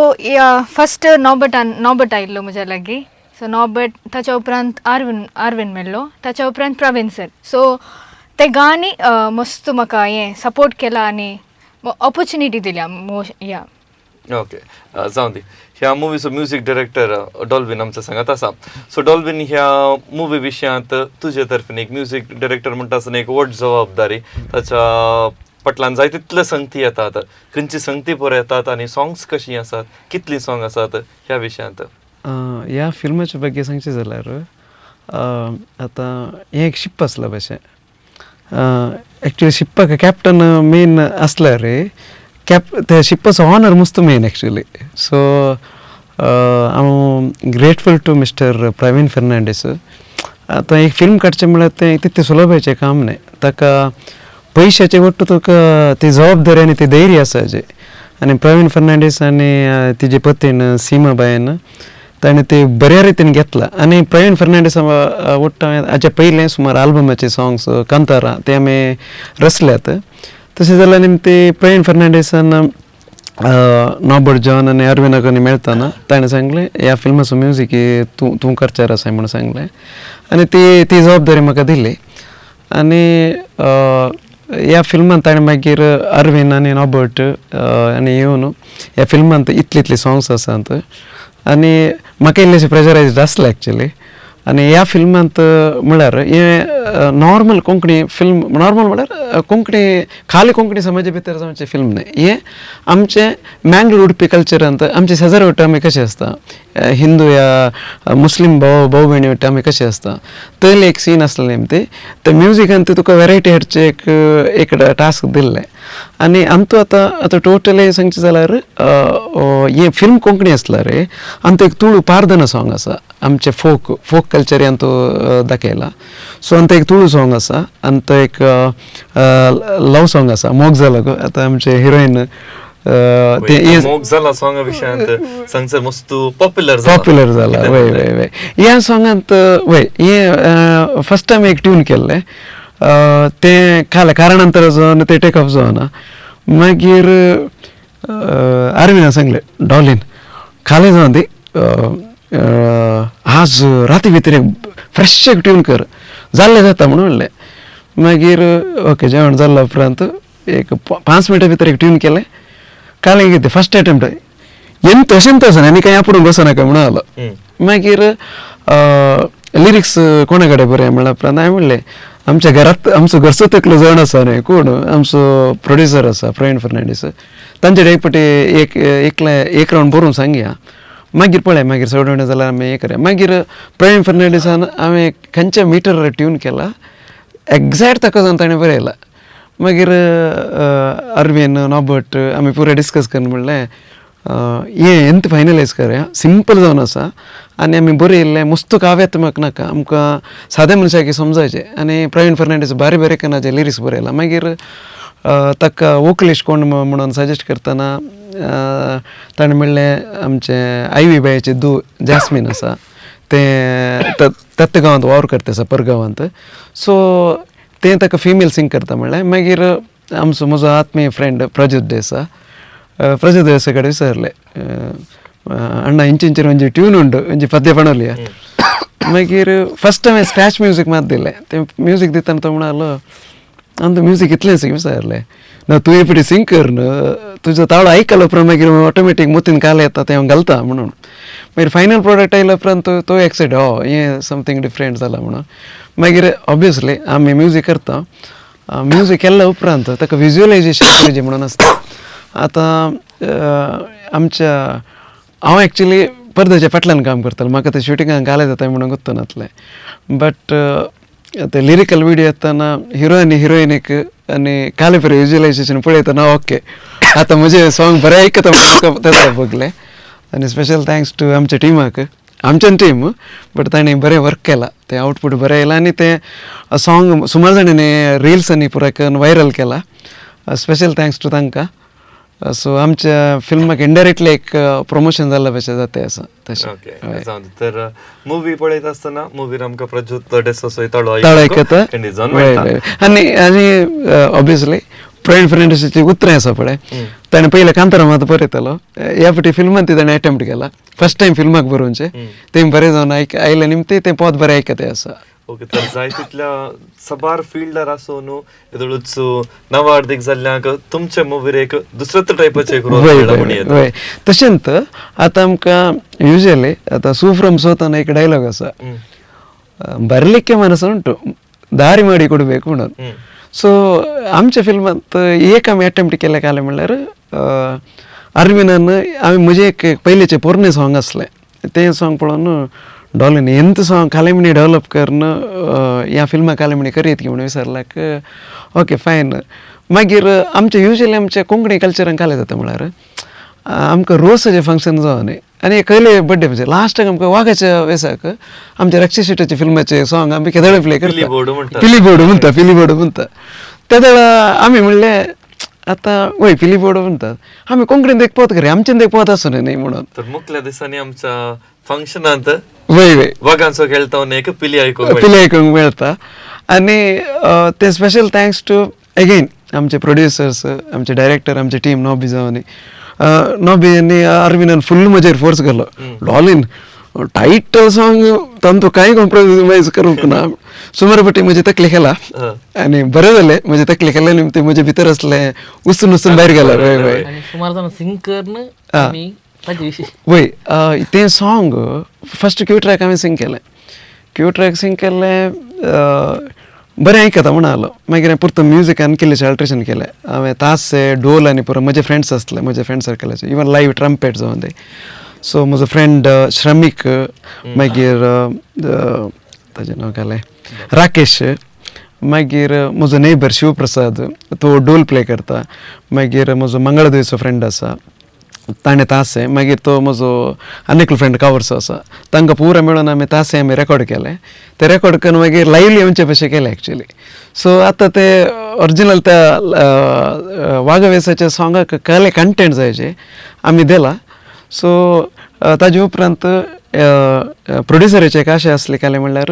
फर्स्ट नॉबर्ट आयिल्लो म्हज्या लागीं. सो नॉबर्ट ताच्या उपरांत आरविन मेळ्ळो, ताच्या उपरांत प्रवीण सर. सो ते गाणी मस्त म्हाका हें सपोर्ट केला आनी ऑपॉर्च्युनिटी दिल्या ह्या. ओके, जाऊन दी. ह्या मुवीचो म्युझिक डायरेक्टर डॉल्विन आमच्या सांगात आसा. सो डॉल्विन ह्या मुवी विशयांत तुजे तर्फेन एक म्युझिक डायरेक्टर म्हणटा आसतना एक व्हड जबाबदारी, ताच्या पटलान जाय तितले संगती येतात, खंयची संगती बऱ्यो येतात आनी सॉंग्स कशीं आसात, कितलीं सॉंग आसात ह्या विशयांत? ह्या फिल्माच्या बद्दल सांगचे जाल्यार आतां हें एक शिप आसला भशेन. एक्चुअली शिप्पाक कॅप्टन मेन आसल्यार त्या शिप्पाचो ऑनर मस्त मेन एक्चुअली. सो हांव grateful to mister Praveen Fernandes. आतां एक फिल्म काडचें म्हळ्यार तें तितलें सुलभाचें काम न्ही. ताका पयशाचे वट्ट तुका ती जबाबदारी आनी ती धैर्य आसा हेजें. आनी प्रवीण फर्नांडीस आनी तिजे पत्नीन सीमाबायन ताणें ते बऱ्या रितीन घेतला. आनी प्रवीण फर्नांडीस वट्ट हाचे पयलें सुमार आल्बमाचे सॉंग्स कांतारा ते आमी रचल्यात. तशें जाल्यार निमते प्रवीण फर्नांडीसान नॉबर्ट जॉन आनी अरविंदाक मेळटाना ताणें सांगलें ह्या फिल्माचो म्युझिक तूं करचार आसा म्हणून सांगलें. आनी ती जबाबदारी म्हाका दिली. आनी ह्या फिल्मान ताणें मागीर अरविंद आनी नॉबर्ट आनी येवन ह्या फिल्मांत इतले सॉंग्स आसात. आनी म्हाका इल्लेशें प्रेशरायज्ड आसलें एक्चुअली. आनी ह्या फिल्मांत म्हळ्यार हे नॉर्मल कोंकणी फिल्म, नॉर्मल म्हळ्यार कोंकणी खाली कोंकणी समाजा भितर जावचें फिल्म न्ही. हें आमचें मँगलोर उडपी कल्चरांत आमचे शेजारी वट्ट आमी कशें आसता, हिंदू या मुस्लीम भाव भयणी वट्ट आमी कशें आसता, तयलें एक सीन आसलें न्ही. ते म्युजिकान तुका वेरायटी हाडचें एक टास्क दिल्लें. आनी आमचो आतां टोटली सांगचें जाल्यार हें फिल्म कोंकणी आसल्यार आमचो एक तुळू पारदना सॉंग आसा, आमचे फोक कल्चर तो दाखयला. सो आमचो एक तुळू सॉंग आसा, आनी तो एक लव सॉंग आसा मोग जाला गो. आतां आमचे हिरोईन ते मोग झाला सॉंग विषयांत सांगसर मस्त पॉप्युलर जाला वय वय वय ह्या सॉंगांत वय हे फर्स्ट टाइम एक ट्यून केल्लें ते खाले कारणांतर जो ते टेक ऑफ जावना मागीर अरविंदान सांगलें डॉलीन खाले जावन दी आज राती भितर एक फ्रेश ट्यून कर जाल्लें जाता म्हणून म्हणलें मागीर ओके जेवण जाल्ल्या उपरांत एक 5 मिनटां भितर एक ट्यून केलें काल कितें फर्स्ट अटेम्प्ट ಎಂತ ಅಶಂತ ನನಗೆ ಯಾಪುಡು ಬಸನಕ म्हणलो मागीर लिरिक्स कोणा कडेन बरें म्हणल्या उपरांत हांवें म्हणलें आमच्या घरांत आमचो घरचो एकलो जण आसा न्हय कोण आमचो प्रोड्युसर आसा प्रवीण फर्नांडीस तांचे एक फावटी एक रावंड बरोवन सांगया मागीर पळय मागीर सोडवणें जाल्यार आमी हें करया मागीर प्रवीण फर्नांडीसान हांवें खंयच्या मिटर ट्यून केला एग्जॅक्ट ताका जावन ताणें बरयला मागीर अरविंद नॉबर्ट आमी पुरे डिस्कस करून म्हणलें हें एंत फायनलायज करया सिंपल जावन आसा आनी आमी बरयल्लें मस्त काव्यात्मक नाका आमकां साद्या मनशाक समजायचें आनी प्रवीण फर्नांडीस बारी बारी कनाचे लिरिक्स बरयला मागीर ताका वोकलिस्ट कोण म्हणून सजेस्ट करतना ताणें म्हणलें आमचे आयवी बायेचे दू जॅस्मीन आसा तें तत्त गांवांत वावर करता आसा परगांवांत सो तें ताका फिमेल सिंग करता म्हणलें मागीर आमचो म्हजो आत्मीय फ्रेंड प्रज्योत देसा प्रज्योत देसा कडेन विचारलें अण्णा इंचेर ಒಂಜಿ ಟ್ಯೂನ್ ಉಂಡು ಒಂಜಿ ಪದ್ಯ ಪಣೋಲಿಯ मागीर फर्स्ट टायम स्क्रॅच म्युजीक मात दिलें तें म्युजीक दितना तो म्हणलो आनी तें म्युजीक इतलें सिंग विचारलें ना तूं हे फावटी सिंग कर न्हू तुजो ताळो आयकलो उपरांत मागीर ऑटोमॅटीक मुतीन काल येता तें हांव घालता म्हणून मागीर फायनल प्रोडक्ट आयल्या उपरांत तो एक्सायट हें समथींग डिफरंट जालां म्हणून मागीर ऑब्वियसली आमी म्युजीक करता म्युजीक केल्या उपरांत ताका विज्युअलायजेशन करचें म्हणून आसता आतां आमच्या हांव एक्चुली पडद्याच्या फाटल्यान काम करतालो म्हाका ते शुटिंगाक घाले जाता म्हणून गुर्तू नासलें बट ते लिरिकल विडियो येतना हिरो आनी हिरोइनीक आनी काले फिर विज्युअलायजेशन पळयतना ओके आतां म्हजें सॉंग बरें आयकता तें बगलें आनी स्पेशल थँक्स टू आमच्या टिमाक आमच्यान टीम बट ताणें बरें वर्क केलां तें आउटपूट बरें येयलां आनी तें सॉंग सुमार जाणांनी रिल्सांनी पुराय करून व्हायरल केलां स्पेशल थँक्स टू तांकां सो आमच्या फिल्माक इनडायरेक्टली एक प्रमोशन जाल्ल्या भशेन जाता आसा तशें तर मुवी पळयता आसतना मुवीर आमकां प्रज्योत देसाई ताळो आयकता आनी ऑब्वियसली प्रवीण फर्नांडीसाची उतरां आसा पळय ताणें पयलें कांतारा मात बरयतालो ह्या फावटी फिल्मान ती ताणें अटेम्प्ट केला फर्स्ट टायम फिल्माक बरोवचें तें बरें जावन आयल्या निमतें तें पोत बरें आयकता आसा ओके तर जाय तितल्या सबार फिल्डर आसून येदोळूच नवार्धीक जाल्ल्याक तुमच्या मुवीर एक दुसऱ्या टायपाचें एक रोल वय तशेंच आतां आमकां युजली आतां सुफ्रम सोतान एक डायलॉग आसा बरलिक्के मनस उंटು दारी माडी ಕೊಡಬೇಕು म्हणून सो आमच्या फिल्मांत एक आमी अटेम्प्ट केलें काले म्हणल्यार अरविंदान आमी म्हजें एक पयलींचें पोरणे सॉंग आसलें तें सॉंग पळोवन डॉलीन एंत सॉंग कालेमणी डेवलप करन ह्या फिल्मा कालेमणी करीत की म्हणून विचारल्याक ओके फायन मागीर आमचे युजली आमच्या कोंकणी कल्चरान काले जाता म्हळ्यार आमकां रोसाचें फंक्शन जावन आनी खंयले बड्डे म्हणजे लास्टाक आमकां वाघाच्या वेसाक आमच्या रक्षा शेट्टीच्या फिल्माचें सॉंग आमी केदळे प्ले करता पिलीबोर्ड म्हणटा त्या वेळा आमी म्हणलें आतां वय पिलीबोर्ड म्हणटात आमी कोंकणीन देखपोवत खरें आमच्यान देखपोवत आसूं न्ही म्हणून तर मुखल्या दिसांनी आमच्या फंक्शनांत वय वय वागांचो खेळता एक पिली आयकूंक मेळटा आनी ते स्पेशल थँक्स टू अगेन आमचे प्रोड्युसर्स आमचे डायरेक्टर आमची टीम नॉबी जावन नॉबी आनी अरविंदान फुल्ल म्हजेर फोर्स केलो डॉलीन टायटल सॉंग तांचो कांय कॉम्प्रोमायज करूंक ना सुमार फावटी म्हजे तकले केला आनी बरें जालें म्हजे तकले केले निमतें म्हजे भितर असलें उसून भायर गेला वय वय सुमार जाण सिंग करन वय तें सॉंग फर्स्ट क्यू ट्रॅक हांवें सिंग केलें बरें आयकता म्हणून आलो मागीर हांवें पुरतो म्युजिकान किल्लेशें अल्ट्रेशन केलें हांवें तासे डोल आनी पुरो म्हजे फ्रेंड्स आसले म्हजे फ्रेंड सर्कलाचे इवन लायव्ह ट्रम्पेट जावन ते सो म्हजो फ्रेंड श्रमीक मागीर ताजें नांव कालें राकेश मागीर म्हजो नेबर शिवप्रसाद तो डोल प्ले करता मागीर म्हजो मंगळादेवीचो फ्रेंड आसा ताणें तासे मागीर तो म्हजो आनी एकलो फ्रेंड कावर्स आसा तांकां पुरा मेळून आमी तासे आमी रेकॉर्ड केले ते रेकॉर्ड करून मागीर लायव्हली येवचे भशेन केले एक्चुली सो आतां ते ओरिजिनल त्या वाघवेसाच्या सॉंगाक कसले कंटेंट जायचे आमी दिला सो ताजे उपरांत प्रोड्युसराचे एक आशा आसली काय म्हणल्यार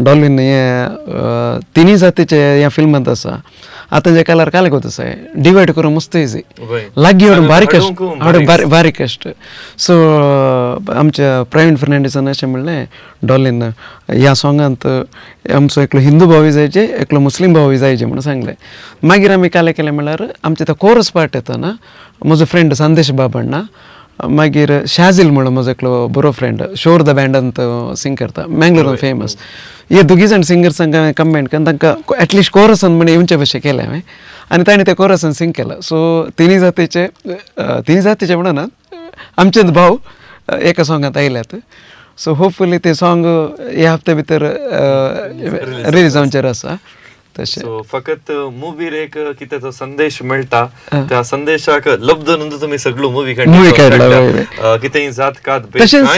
डॉल्फीन हे तिनी जातीचे ह्या फिल्मांत आसा आतां जे कलर काले कोत आसा डिवायड करूंक मस्त इजी लागीं हाडून बारीक कश्ट सो आमच्या प्रवीण फर्नांडीसान अशें म्हणलें डॉलीन ह्या सॉंगांत आमचो एकलो हिंदू भावूय जायचे एकलो मुस्लीम भावूय जायचे म्हणून सांगलें मागीर आमी कालें केलें म्हणल्यार आमचे तो कोरस पार्ट येता ना म्हजो फ्रेंड संदेश बाबण्णा मागीर शाझील म्हणून म्हजो एकलो बरो फ्रेंड शोर द बँडान तो सिंग करता मँगलोरान फेमस हे दोगी जाण सिंगर्सांक हांवें कंबायन करून तांकां एटलिस्ट कोरसान म्हण येवचे भशेन केलें हांवें आनी ताणें ते कोरसान सिंग केला सो तिनी जातीचे म्हणना आमचेच भाव एका सॉंगांत आयल्यात सो होपफुली ते सॉंग ह्या हप्त्या भितर रिलीज जावचेर आसा तशें फकत मुवीर एक कितें तो संदेश मेळटा त्या संदेशाक लब्ध धरून तुमी सगळो मुवी काडला कितेंय जात कात तशेंच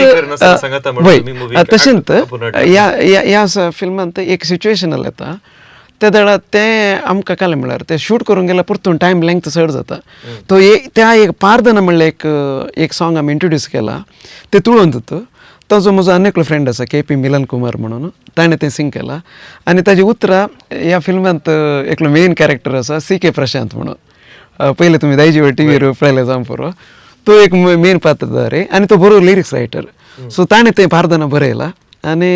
ह्या फिल्मांत एक सिच्युएशनल येता त्या वेळार ते आमकां कालें म्हणल्यार ते शूट करूंक गेल्यार परतून टायम लेंथ चड जाता तो त्या एक पारदना म्हणलें एक सॉंग आमी इंट्रोड्यूस केला ते तुळून तो जो म्हजो आनी एकलो फ्रेंड आसा KP मिलन कुमार म्हणून ताणें तें सिंग केलां आनी ताजी उतरां ह्या फिल्मांत एकलो मेन कॅरेक्टर आसा CK प्रशांत म्हणून पयले तुमी दायजीवर्ल्ड टीव्हीर पळयलें जावं पुरो तो एक मेन पात्रधारी आनी तो बरो लिरिक्स रायटर सो ताणें तें पारदना बरयलां आनी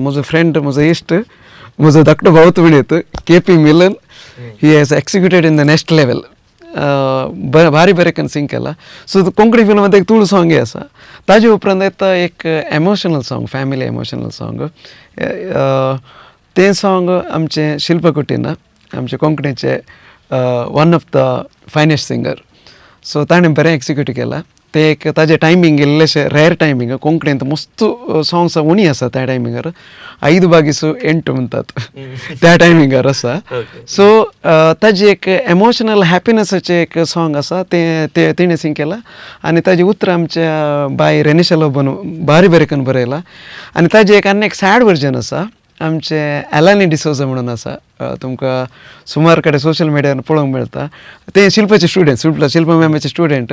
म्हजो फ्रेंड म्हजो इश्ट म्हजो धाकटो भाव तुळेत KP Milan he has executed in the next level भारी बरें करून सिंग केला सो कोंकणी फिल्मांत एक तुळू सॉंगूय आसा ताजे उपरांत येता एक emotional song family emotional song तें सॉंग आमचे शिल्पा कुटीन आमचे कोंकणीचे one of the finest singer so ताणें बरें एक्सिक्यूट केला ते एक ताजें टायमींग इल्लेशें रेर टायमींग कोंकणींत मस्त सॉंग्स उणी आसा त्या टायमिंगार 5:08 म्हणटात त्या टायमिंगार आसा सो ताजी एक एमोशनल हॅपिनसाचें एक सॉंग आसा तें तिणें सिंग केलां आनी ताजी उतरां आमच्या बाय रेनिशा लोबन भारी बरें करून बरयलां आनी ताजी एक आनी एक सॅड वर्जन आसा आमचे एलानी डिसोजा म्हणून आसा तुमकां सुमार कडेन सोशल मिडियार पळोवंक मेळटा तें शिल्पाचे स्टुडंट शिल्पा मॅमाचे स्टुडंट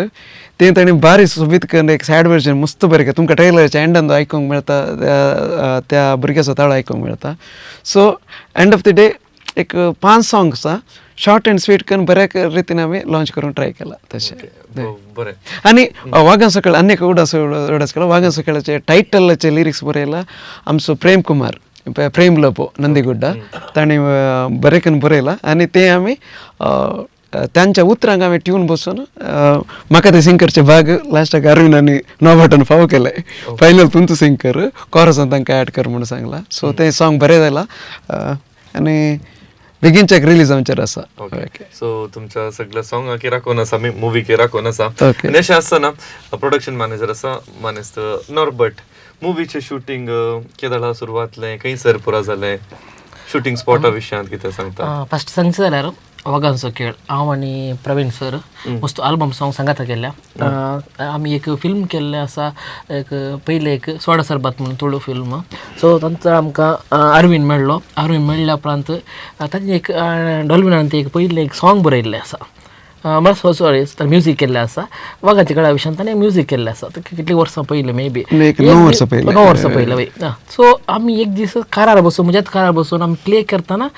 तें ताणें बारी सोबीत करून एक सॅड वर्जन मस्त बरें केलें तुमकां ट्रेलराच्या एंडान आयकूंक मेळटा त्या भुरग्याचो ताळो आयकूंक मेळटा so end of the day एक 5 सॉंग्स शॉर्ट एंड स्वीट करून बऱ्या रितीन आमी लॉन्च करून ट्राय केला तशें आनी वाघन सकाळ आनी एक उडास केला वाघन सकाळचे टायटलाचे लिरिक्स बरयला आमचो प्रेम कुमार प्रेम लोपो नंदीगुड्डा ताणें बरें करून बरयलां आनी तें आमी त्यांच्या उतरांक हांवें ट्यून बसून म्हाका तें सिंग करचे भाग लास्टाक अरविंदानी नोवाटन फावो केलें फायनल तूं सिंग कर कोरसान तांकां ऍड कर म्हणून सांगलां सो तें सॉंग बरें जालां आनी बेगीनच्याक रिलीज जावचेर आसा सो तुमच्या सगळ्या सॉंगाक राखून आसा मुवीक राखून आसा आनी अशें आसतना प्रोडक्शन मॅनेजर आसा मानेस्त नॉर्बर्ट मुवीचें शूटिंग केदळा सुरवात जालें खंयसर पुरा जालें शूटिंग स्पॉटा विशयांत कितें सांगता फस्ट सांगचें जाल्यार वागांचो खेळ हांव आनी प्रवीण सर मस्त आल्बम सॉंग सांगाता केल्या आमी एक फिल्म केल्लें आसा एक पयलें एक सोडा सरबत म्हणून तुळू फिल्म सो तांचो आमकां अरविंद मेळ्ळ्या उपरांत तांणी एक डॉल्फिनान एक पयलें एक सॉंग बरयल्लें आसा मला सॉरी म्युजीक केल्लें आसा वागाच्या खेळा विशयान ताणें म्युजीक केल्लें आसा कितलीं वर्सां पयलीं मे बी 9 वर्सां पयलीं वय सो आमी एक दीस कारार बसून म्हज्याच कारार बसून आमी प्ले करतना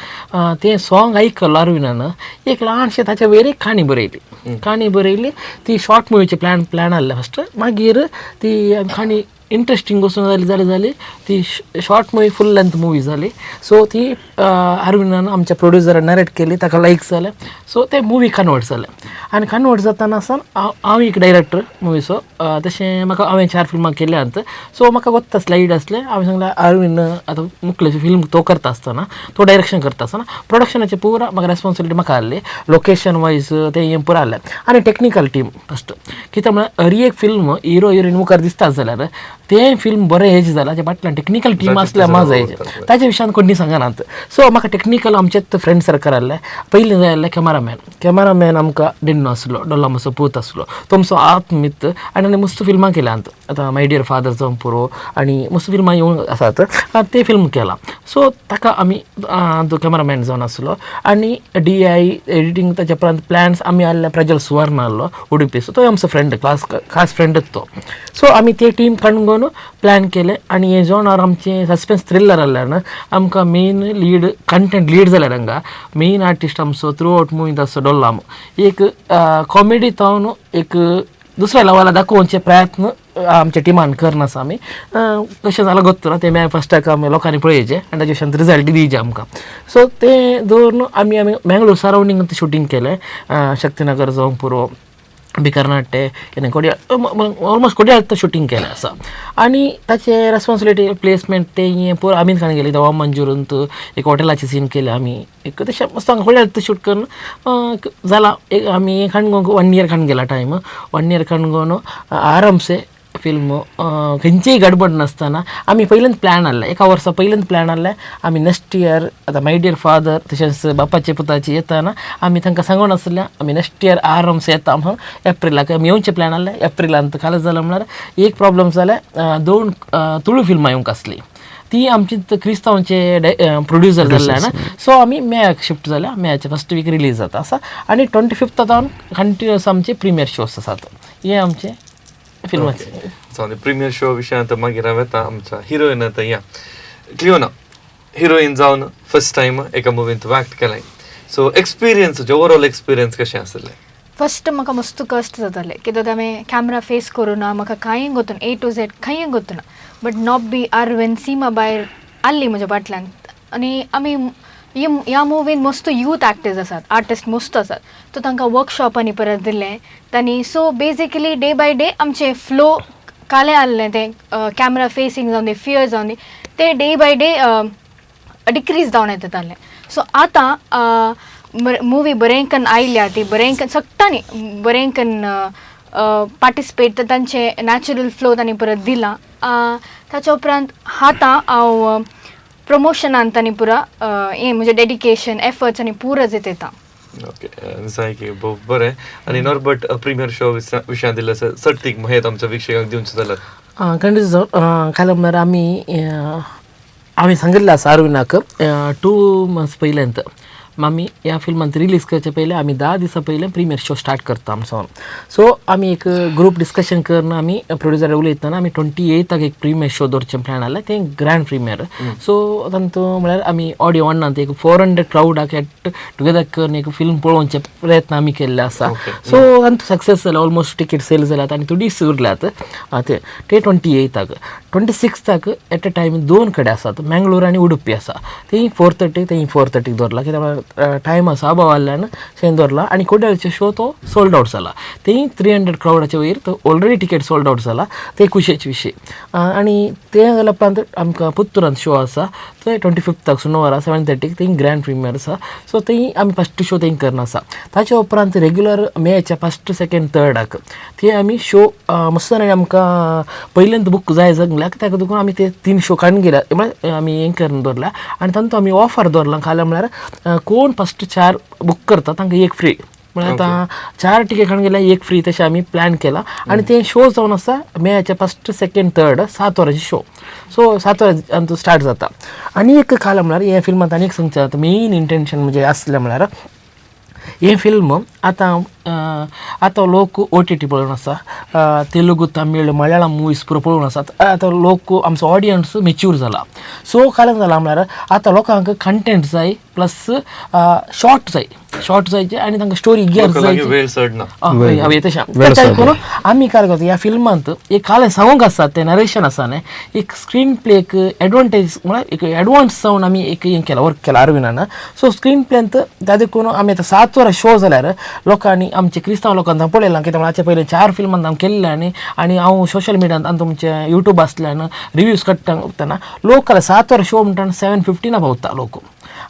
तें सॉंग आयकल्लो अरविंदान एक ल्हानशें ताच्या वयर एक काणी बरयली ती शॉर्ट मुवीचे प्लॅन आसलें फस्ट मागीर ती काणी इंट्रस्टींग वचून जाली ती शॉर्ट मुवी फूल लेंथ मुवी जाली सो ती अरविंदान आमच्या प्रोड्युसरान नरेट केली ताका लायक जालें सो तें मुवी कन्वर्ट जालें आनी कन्वर्ट जाताना आसा हांव एक डायरेक्टर मुवीचो तशें म्हाका हांवें 4 फिल्मां केल्यांत सो म्हाका वता स्लायड आसलें हांवें सांगलें अरविंद आतां मुख्यलें फिल्म तो करता आसतना तो डायरेक्शन करता आसतना प्रोडक्शनाचें पुरा म्हाका रेस्पॉन्सिबिलिटी म्हाका आहली लोकेशन वायज तें हें पुरो आहलें आनी टेक्निकल टीम फस्ट कित्याक म्हळ्यार हर एक फिल्म हिरो हिरोईन मुखार दिसता जाल्यार ते फिल्म बरें हेज जालां हाच्या फाटल्यान टेक्निकल टीम आसल्या माझा हेज ताच्या विशयान कोणी सांगनात. सो म्हाका टेक्निकल आमचेच फ्रेंड सर्कल आहले. पयलीं जाय आहले कॅमेरामॅन आमकां डिन्नो आसलो, डॉल्ला मातसो पूत आसलो, तो आमचो आत्मीत आनी मस्त फिल्मां केल्यांत. आतां माय डियर फादर जावं पुरो आनी मस्त फिल्मां येवन आसात ते फिल्म केलां. सो ताका आमी तो कॅमेरामॅन जावन आसलो आनी DI एडिटींग ताच्या उपरांत प्लॅन्स आमी आहले प्रज्वल सुवर्ण आहलो उडुपी. सो तो आमचो फ्रेंड खास फ्रेंडच तो. सो आमी ते टीम काणून प्लॅन केले आनी हे जॉनर आमचें सस्पेन्स थ्रिलर आहल्यान आमकां मेन लीड कंटेंट लीड जाल्यार हांगा मेन आर्टिस्ट आमचो थ्रू आवट मुवी आसो डॉल्लाम. एक कॉमेडी जावन एक दुसऱ्या लेवला दाखोवचे प्रयत्न आमच्या टिमान करना आसा आमी. कशें जालां गोत्तू ना, ते फस्टाक आमी लोकांनी पळयचे आनी ताचे उपरांत रिजल्ट दिवचे आमकां. सो ते दवरून आमी मेंगलोर सरावंडींग शूटिंग केलें. शक्तीनगर जावं पुरो बिकरनाट्टे हें ऑलमोस्ट कोड्याळ शूटिंग केलें आसा. आनी ताचे रेस्पॉन्सिबिलिटी प्लेसमेंट ते हें पुरो आमीच काणी गेली. दवा मंजुरांत एक हॉटेलाची सीन केलें आमी. एक तशें मस्त हांगा कोड्याळ शूट करून जालां. एक आमी काणगो 1 year काण गेला टायम. 1 year काणगोन आरामसे फिल्म खंयचीय गडबड नासतना आमी पयलींच प्लॅन आहले, 1 वर्सा पयलींच प्लॅन आहले आमी नेक्स्ट इयर आतां माय डियर फादर तशेंच बापाचे पुताची येताना आमी तांकां सांगून आसलें आमी नेक्स्ट इयर आरामसे येता म्हणून. एप्रिलाक आमी येवचें प्लॅन आहलें. एप्रिलांत काल जालें म्हणल्यार एक प्रॉब्लम जालें. 2 तुळू फिल्मां येवंक आसली. ती आमची क्रिस्तांवचे प्रोड्युसर जाल्ल्यान सो आमी मेयाक शिफ्ट जाल्या. मेयाचे फस्ट वीक रिलीज जाता आसा आनी 25th जावन कंटिन्युअस आमचे प्रिमियर शोज आसात. हे आमचे फिल्माचे प्रिमियर शो विशय आतां मागीर हांव येता. आमच्या हिरोईन आतां या क्लिओना हिरोईन जावन फर्स्ट टायम एका मुवीन तूं एक्ट केलें. सो एक्सपिरियन्स ओवरऑल एक्सपिरियन्स कशें आसलें? फस्ट म्हाका मस्त कश्ट जातालें कित्याक हांवें कॅमेरा फेस करुना. म्हाका कांय गोतूना A to Z कांय गोतूना. बट नॉबी आरवेन सीमा भायर आसली म्हज्या फाटल्यान आनी आमी ह्या मुवीन मस्त यूथ एक्टर्स आसात, आर्टिस्ट मस्त आसात. तो तांकां वर्कशॉपांनी परत दिलें तांणी. So basically day by day आमचें फ्लो कालें आहलें तें कॅमेरा फेसींग जावन दी फियर जावन दी ते डे बाय डे डिक्रीज जावन येतालें. सो आतां मुवी बरें कन्न आयल्या ती बरें कन्न सगळ्यांनी बरें कन्न पार्टिसिपेट तांचे नॅचरल फ्लो तांणी परत दिला. ताच्या उपरांत आतां हांव प्रमोशनान तांणी पुरा हें म्हणजे डेडिकेशन एफर्ट्स आनी पुरो येता. ओके जाय की बरें. आनी नॉर्बट प्रिमियर शो विशयान दिल्ले सर्तीक माहिती आमच्या विक्षकांक दिवचे जाल्यार कंटिन्यू जावन काल म्हणल्यार आमी सांगिल्लें आसा अरविंदाक 2 months पयल्यान आमी ह्या फिल्मांत रिलीज करचे पयलीं आमी 10 दिसां पयलीं प्रिमियर शो स्टार्ट करता आमचो. सो आमी एक ग्रूप डिस्कशन करून आमी प्रोड्युसर उलयतना आमी 28th एक प्रिमियर शो दवरचें प्लॅन आहलें. तें ग्रँड प्रिमियर. सो तातूंत म्हळ्यार आमी ऑडियो वाडनात एक 400 क्रावडाक एट टुगेदर करून एक फिल्म पळोवचे प्रयत्न आमी केल्ले आसा. सो तातूंत सक्सेस जाला. ऑलमोस्ट टिकेट सेल जाल्यात आनी 2 दीस उरल्यात. ते 28th 26th at a time 2 कडेन आसात. मेंगलोर आनी उडुपी आसा. तें 4:30 तें 4:30 दवरला कित्याक टायम आसा अभाव आहल्यान शेण दवरला. आनी कोड्याळचे शो तो सोल्ड आवट जाला. तें 300 क्रावडाच्या वयर तो ऑलरेडी टिकेट सोल्ड आवट जाला. ते खुशेचे विशय. आनी तें जाल्या उपरांत आमकां पुत्तुरांत शो आसा ते 25th सुनवारा 7:30 तें ग्रँड प्रिमियर आसा. सो तें आमी फस्ट शो तें करना आसा. ताच्या उपरांत रेग्युलर मेच्या 1st, 2nd, 3rd ते आमी शो मस्त आमकां पयलींच बूक जाय जगल्याक ताका लागून आमी ते 3 शो काडून गेल्या म्हळ्यार आमी हें करून दवरल्या. आनी तातूंत आमी ऑफर दवरला खाल्या म्हळ्यार कोण फस्ट 4 बूक करता तांकां 1 फ्री. म्हळ्यार आतां 4 टिकेट काडून गेल्यार 1 फ्री तशें आमी प्लॅन केला. आनी ते शो जावन आसा मेच्या 1st, 2nd, 3rd 7 वरांचे show. So 7 वरांचेर तो स्टार्ट जाता. आनी एक खाला म्हळ्यार हे फिल्मांत आनी एक सांगचें आतां मेन इंटेंशन म्हणजे आसलें म्हळ्यार हे फिल्म आतां लोक OTT पळोवन आसा. तेलुगू, तमीळ, मल्याळम मुवीज पुरो पळोवन आसात. आतां लोक आमचो ऑडियन्स मेच्यूर जाला. सो काल्यान जाला म्हळ्यार आतां लोकांक कंटेंट जाय प्लस शॉर्ट जायचे आनी तांकां स्टोरी गियर जाय तशें करून आमी काय करता ह्या फिल्मांत एक कालें सांगूंक आसा तें नरेशन आसा न्हय एक स्क्रीन प्ले एक एडवांटेज म्हळ्यार एक एडवान्स जावन आमी एक हें केलां वर्क केलां अरविंदान. सो स्क्रीन प्लेंत ताजे करून आमी आतां 7 वरां शो जाल्यार लोकांनी आमचे क्रिस्तांव लोकांक पळयलां कित्याक हाचे पयलीं 4 फिल्मांत हांव केल्ले आनी हांव सोशल मिडियांत आनी तुमचे यूट्यूब आसल्यान रिव्यूज काडटा लोक 7 वरां शो म्हणटा 7:15 पावता लोक.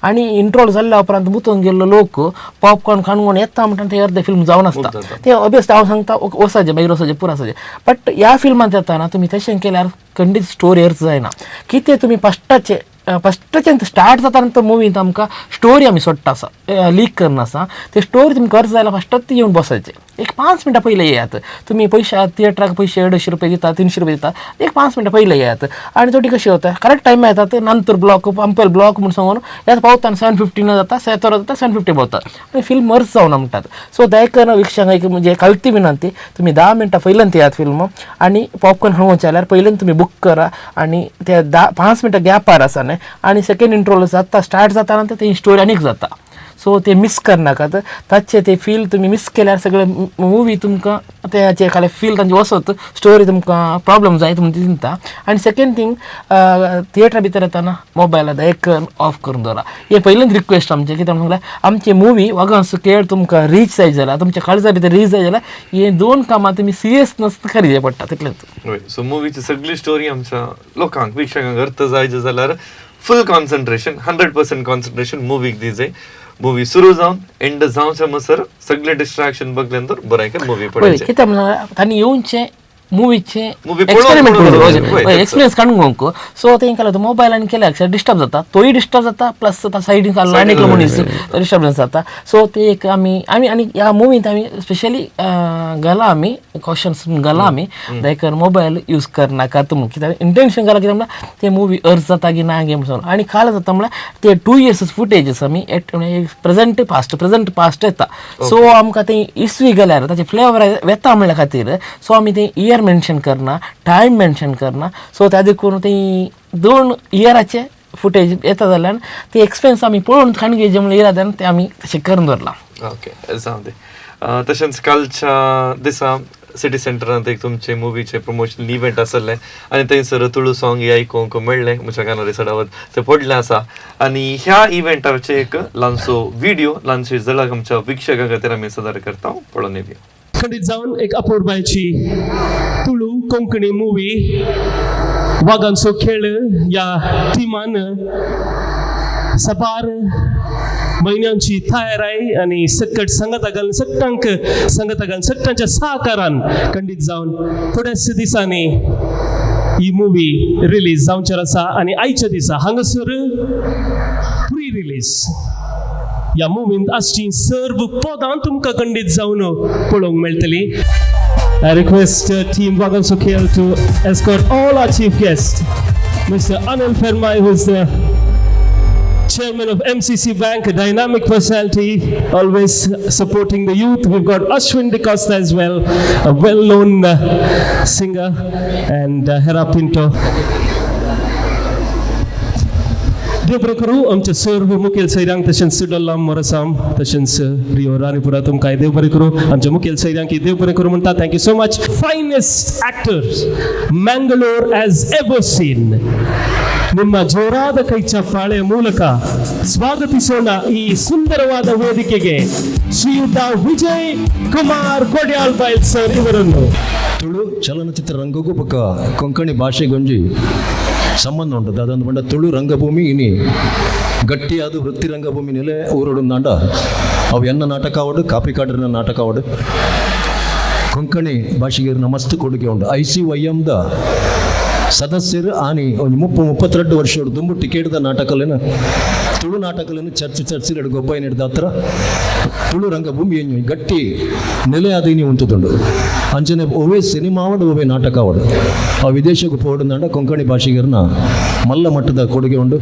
आणि इंट्रोल जाल्ल्या उपरांत मुतून गेल्लो लोक पॉपकॉर्न खाणून येता म्हणटा ते अर्धे फिल्म जावन आसता ते ऑब्वियसली हांव सांगता वसाचे मागीर वसाचे पुरासाचे बट ह्या फिल्मांत येताना तुमी तशें केल्यार खंडीत स्टोरी अर्थ जायना कितें तुमी फस्टाच्यान स्टार्ट जाता मुवींत आमकां स्टोरी आमी सोडटा आसा लीक करना आसा ते स्टोरी तुमकां अर्थ जायला फस्टात येवन बसायचे एक 5 मिनटां पयले येयात तुमी पयशे थिएटराक पयशे 150 रुपये दिता 300 रुपये दिता एक 5 मिनटां पयले येयात आनी थोडी कशी होता करेक्ट टायम येतात नंतर ब्लॉक पंपल ब्लॉक म्हणून सांगून येत पावता 7:15 जाता 7 जाता 7:50 पावता आनी फिल्म अर्थ जावना म्हणटात सो दयकन विक्षांक एक म्हणजे कळती विनंती तुमी 10 मिनटां पयल्यान येयात फिल्म आनी पॉपकॉर्न खावूंक जाल्यार पयल्यान तुमी बूक करा आनी ते 5 मिनटां गॅपार आसा न्हय आनी सेकेंड इंट्रोल जाता स्टार्ट जाता नंतर ते स्टोरी आनीक जाता सो ते मिस करनाकात ताचे ते फील तुमी मिस केल्यार सगळे मुवी तुमकां त्याचे खाली फील तांचे वसत स्टोरी तुमकां प्रॉब्लम जायत म्हणून चिंता आनी सेकेंड थिंग थिएटरा भितर येताना मोबायला एक ऑफ करून दवरा हे पयलेंच रिक्वेस्ट आमचे कित्याक म्हटल्यार आमची मुवी वागांचो खेळ तुमकां रीच जाय जाल्यार तुमच्या काळजा भितर रीच जाय जाल्यार हे 2 कामां तुमी सिरियसनस करीचे पडटा तितलेंच सो मुवीची सगळी स्टोरी आमच्या लोकांक प्रेक्षकांक अर्थ जाय जाल्यार फुल कॉन्सन्ट्रेशन 100% कॉन्सन्ट्रेशन मुवीक दी जाय मूवी सुरू जावन एंड जावच्या मसर सगळे डिस्ट्रॅक्शन बघल्यानंतर बरें मूवी पळोवचें कित्याक म्हळ्यार तांणी येवचे मुवीचे Movie एक्सपेरिमेंट पळोवन एक्सपिरियन्स काडूंक सो तेंकां तो मोबायलान केल्यार डिस्टर्ब जाता तोय डिस्टर्ब जाता प्लस सायडीन आनी एकलो मनीस डिस्टर्बन्स जाता सो ते एक आमी आनी ह्या मुवींत आमी स्पेशली घाला आमी कॉशन्स घाला आमी लायक मोबायल यूज करनाकात म्हणून कित्याक इंटेन्शन घाला कित्याक म्हळ्यार ते मुवी अर्थ जाता की ना गे म्हणून आनी खाल जाता म्हळ्यार ते 2 years फुटेजीस आमी प्रेझेंट पास्ट येता सो आमकां ते इसवी गेल्यार ताचे फ्लेवर येता म्हणल्या खातीर सो आमी ते इयर मेन्शन करना टायम मेन्शन करना सो त्या देखून ते 2 इयराचे फुटेज येता जाल्यार ते एक्सपेन्स आमी पळोवन खाणगे जे म्हणून येयला ते आमी तशें करून दवरला ओके जावं दे तशेंच कालच्या दिसा सिटी सेंटरांत एक तुमचे मुवीचे प्रमोशनल इव्हेंट आसले आनी थंयसर तुळू सॉंग आयकूंक मेळ्ळें म्हज्या कानार सडावत ते पडलें आसा आनी ह्या इव्हेंटाचे एक ल्हानसो व्हिडिओ ल्हानशी झलक आमच्या विक्षकां खातीर आमी सादर करता पळोवन येवया खंडीत जावन एक अपूर्बायची तुळू कोंकणी मुवी वागांचो खेळ या टिमान सपार महिन्यांची तयारी आणि सकट सगळ्यांच्या सहकारान खंडीत जावन थोड्याच दिसांनी ही मुवी रिलीज जावची आसा आणि आयच्या दिसा हांगासर प्री रिलीज या मुवींत आसची सर्व पदां तुमकां खंडीत जावन पळोवंक मेळटली I request Team Vagancho Khel to escort all our chief guests. Mr. Anil Fermai, who's the chairman of MCC Bank, a dynamic personality, always supporting the youth. We've got Ashwin De Costa as well, a well-known singer, and Hera Pinto. देव बरें करूं आमचे सर्व मुखेल सैऱ्यांक तशेंच सुडल्लाम मोरसाम तशेंच Rio राणीपुरा तुमकां देव बरें करूं आमच्या मुखेल सैऱ्यांक देव बरें करूं म्हणटा thank you so much finest actors Mangalore as ever seen ನಿಮ್ಮ ಜೋರಾದ ಕೈ ಚಪ್ಪಾಳೆ ಮೂಲಕ ಸ್ವಾಗತಿಸೋಣ ಈ ಸುಂದರವಾದ ವೇದಿಕೆಗೆ ಶ್ರೀಯುತ ವಿಜಯ್ ಕುಮಾರ್ ಕೊಡ್ಯಾಲ್ ಬೈಲ್ ಸರ್ ಇವರನ್ನು ತುಳು ಚಲನಚಿತ್ರ ರಂಗಕ್ಕೂ ಪಕ್ಕ ಕೊಂಕಣಿ ಭಾಷೆಗೊಂಜಿ ಸಂಬಂಧ ಉಂಟು ಅದಂದು ಬಂಡ ತುಳು ರಂಗಭೂಮಿ ಇನಿ ಗಟ್ಟಿಯಾದ ವೃತ್ತಿ ರಂಗಭೂಮಿ ನೆಲೆ ಊರೊಡಂದಾಂಡ ಅವು ಎನ್ನ ನಾಟಕ ಆವಡು ಕಾಪಿ ಕಾಡ್ರಿನ ನಾಟಕ ಆವಡು ಕೊಂಕಣಿ ಭಾಷೆಗೆ ಮಸ್ತ್ ಕೊಡುಗೆ ಉಂಟು ICYMದ ಸದಸ್ಯರು ಆನಿ ಒಂದು 32 ವರ್ಷ ದುಂಬು ಟಿಕೆಟ್ದ ನಾಟಕಲೇನು ತುಳು ನಾಟಕಲೇನು ಚರ್ಚಿ ಗೊಬ್ಬ ಹಿಡಿದ ಹತ್ರ ತುಳು ರಂಗಭೂಮಿ ಏನು ಗಟ್ಟಿ ನೆಲೆ ಅದೀನಿ ಉಂಟುದುಂಡು ಅಂಚನೆ ಓವೇ ಸಿನಿಮಾ ಆವಡು ಓವೇ ನಾಟಕ ಆವಡು ಆ ವಿದೇಶಕ್ಕೆ ಪೋಡುಂದಾಂಡ ಕೊಂಕಣಿ ಭಾಷೆಗಿರ್ನ ಮಲ್ಲ ಮಟ್ಟದ ಕೊಡುಗೆ ಉಂಡು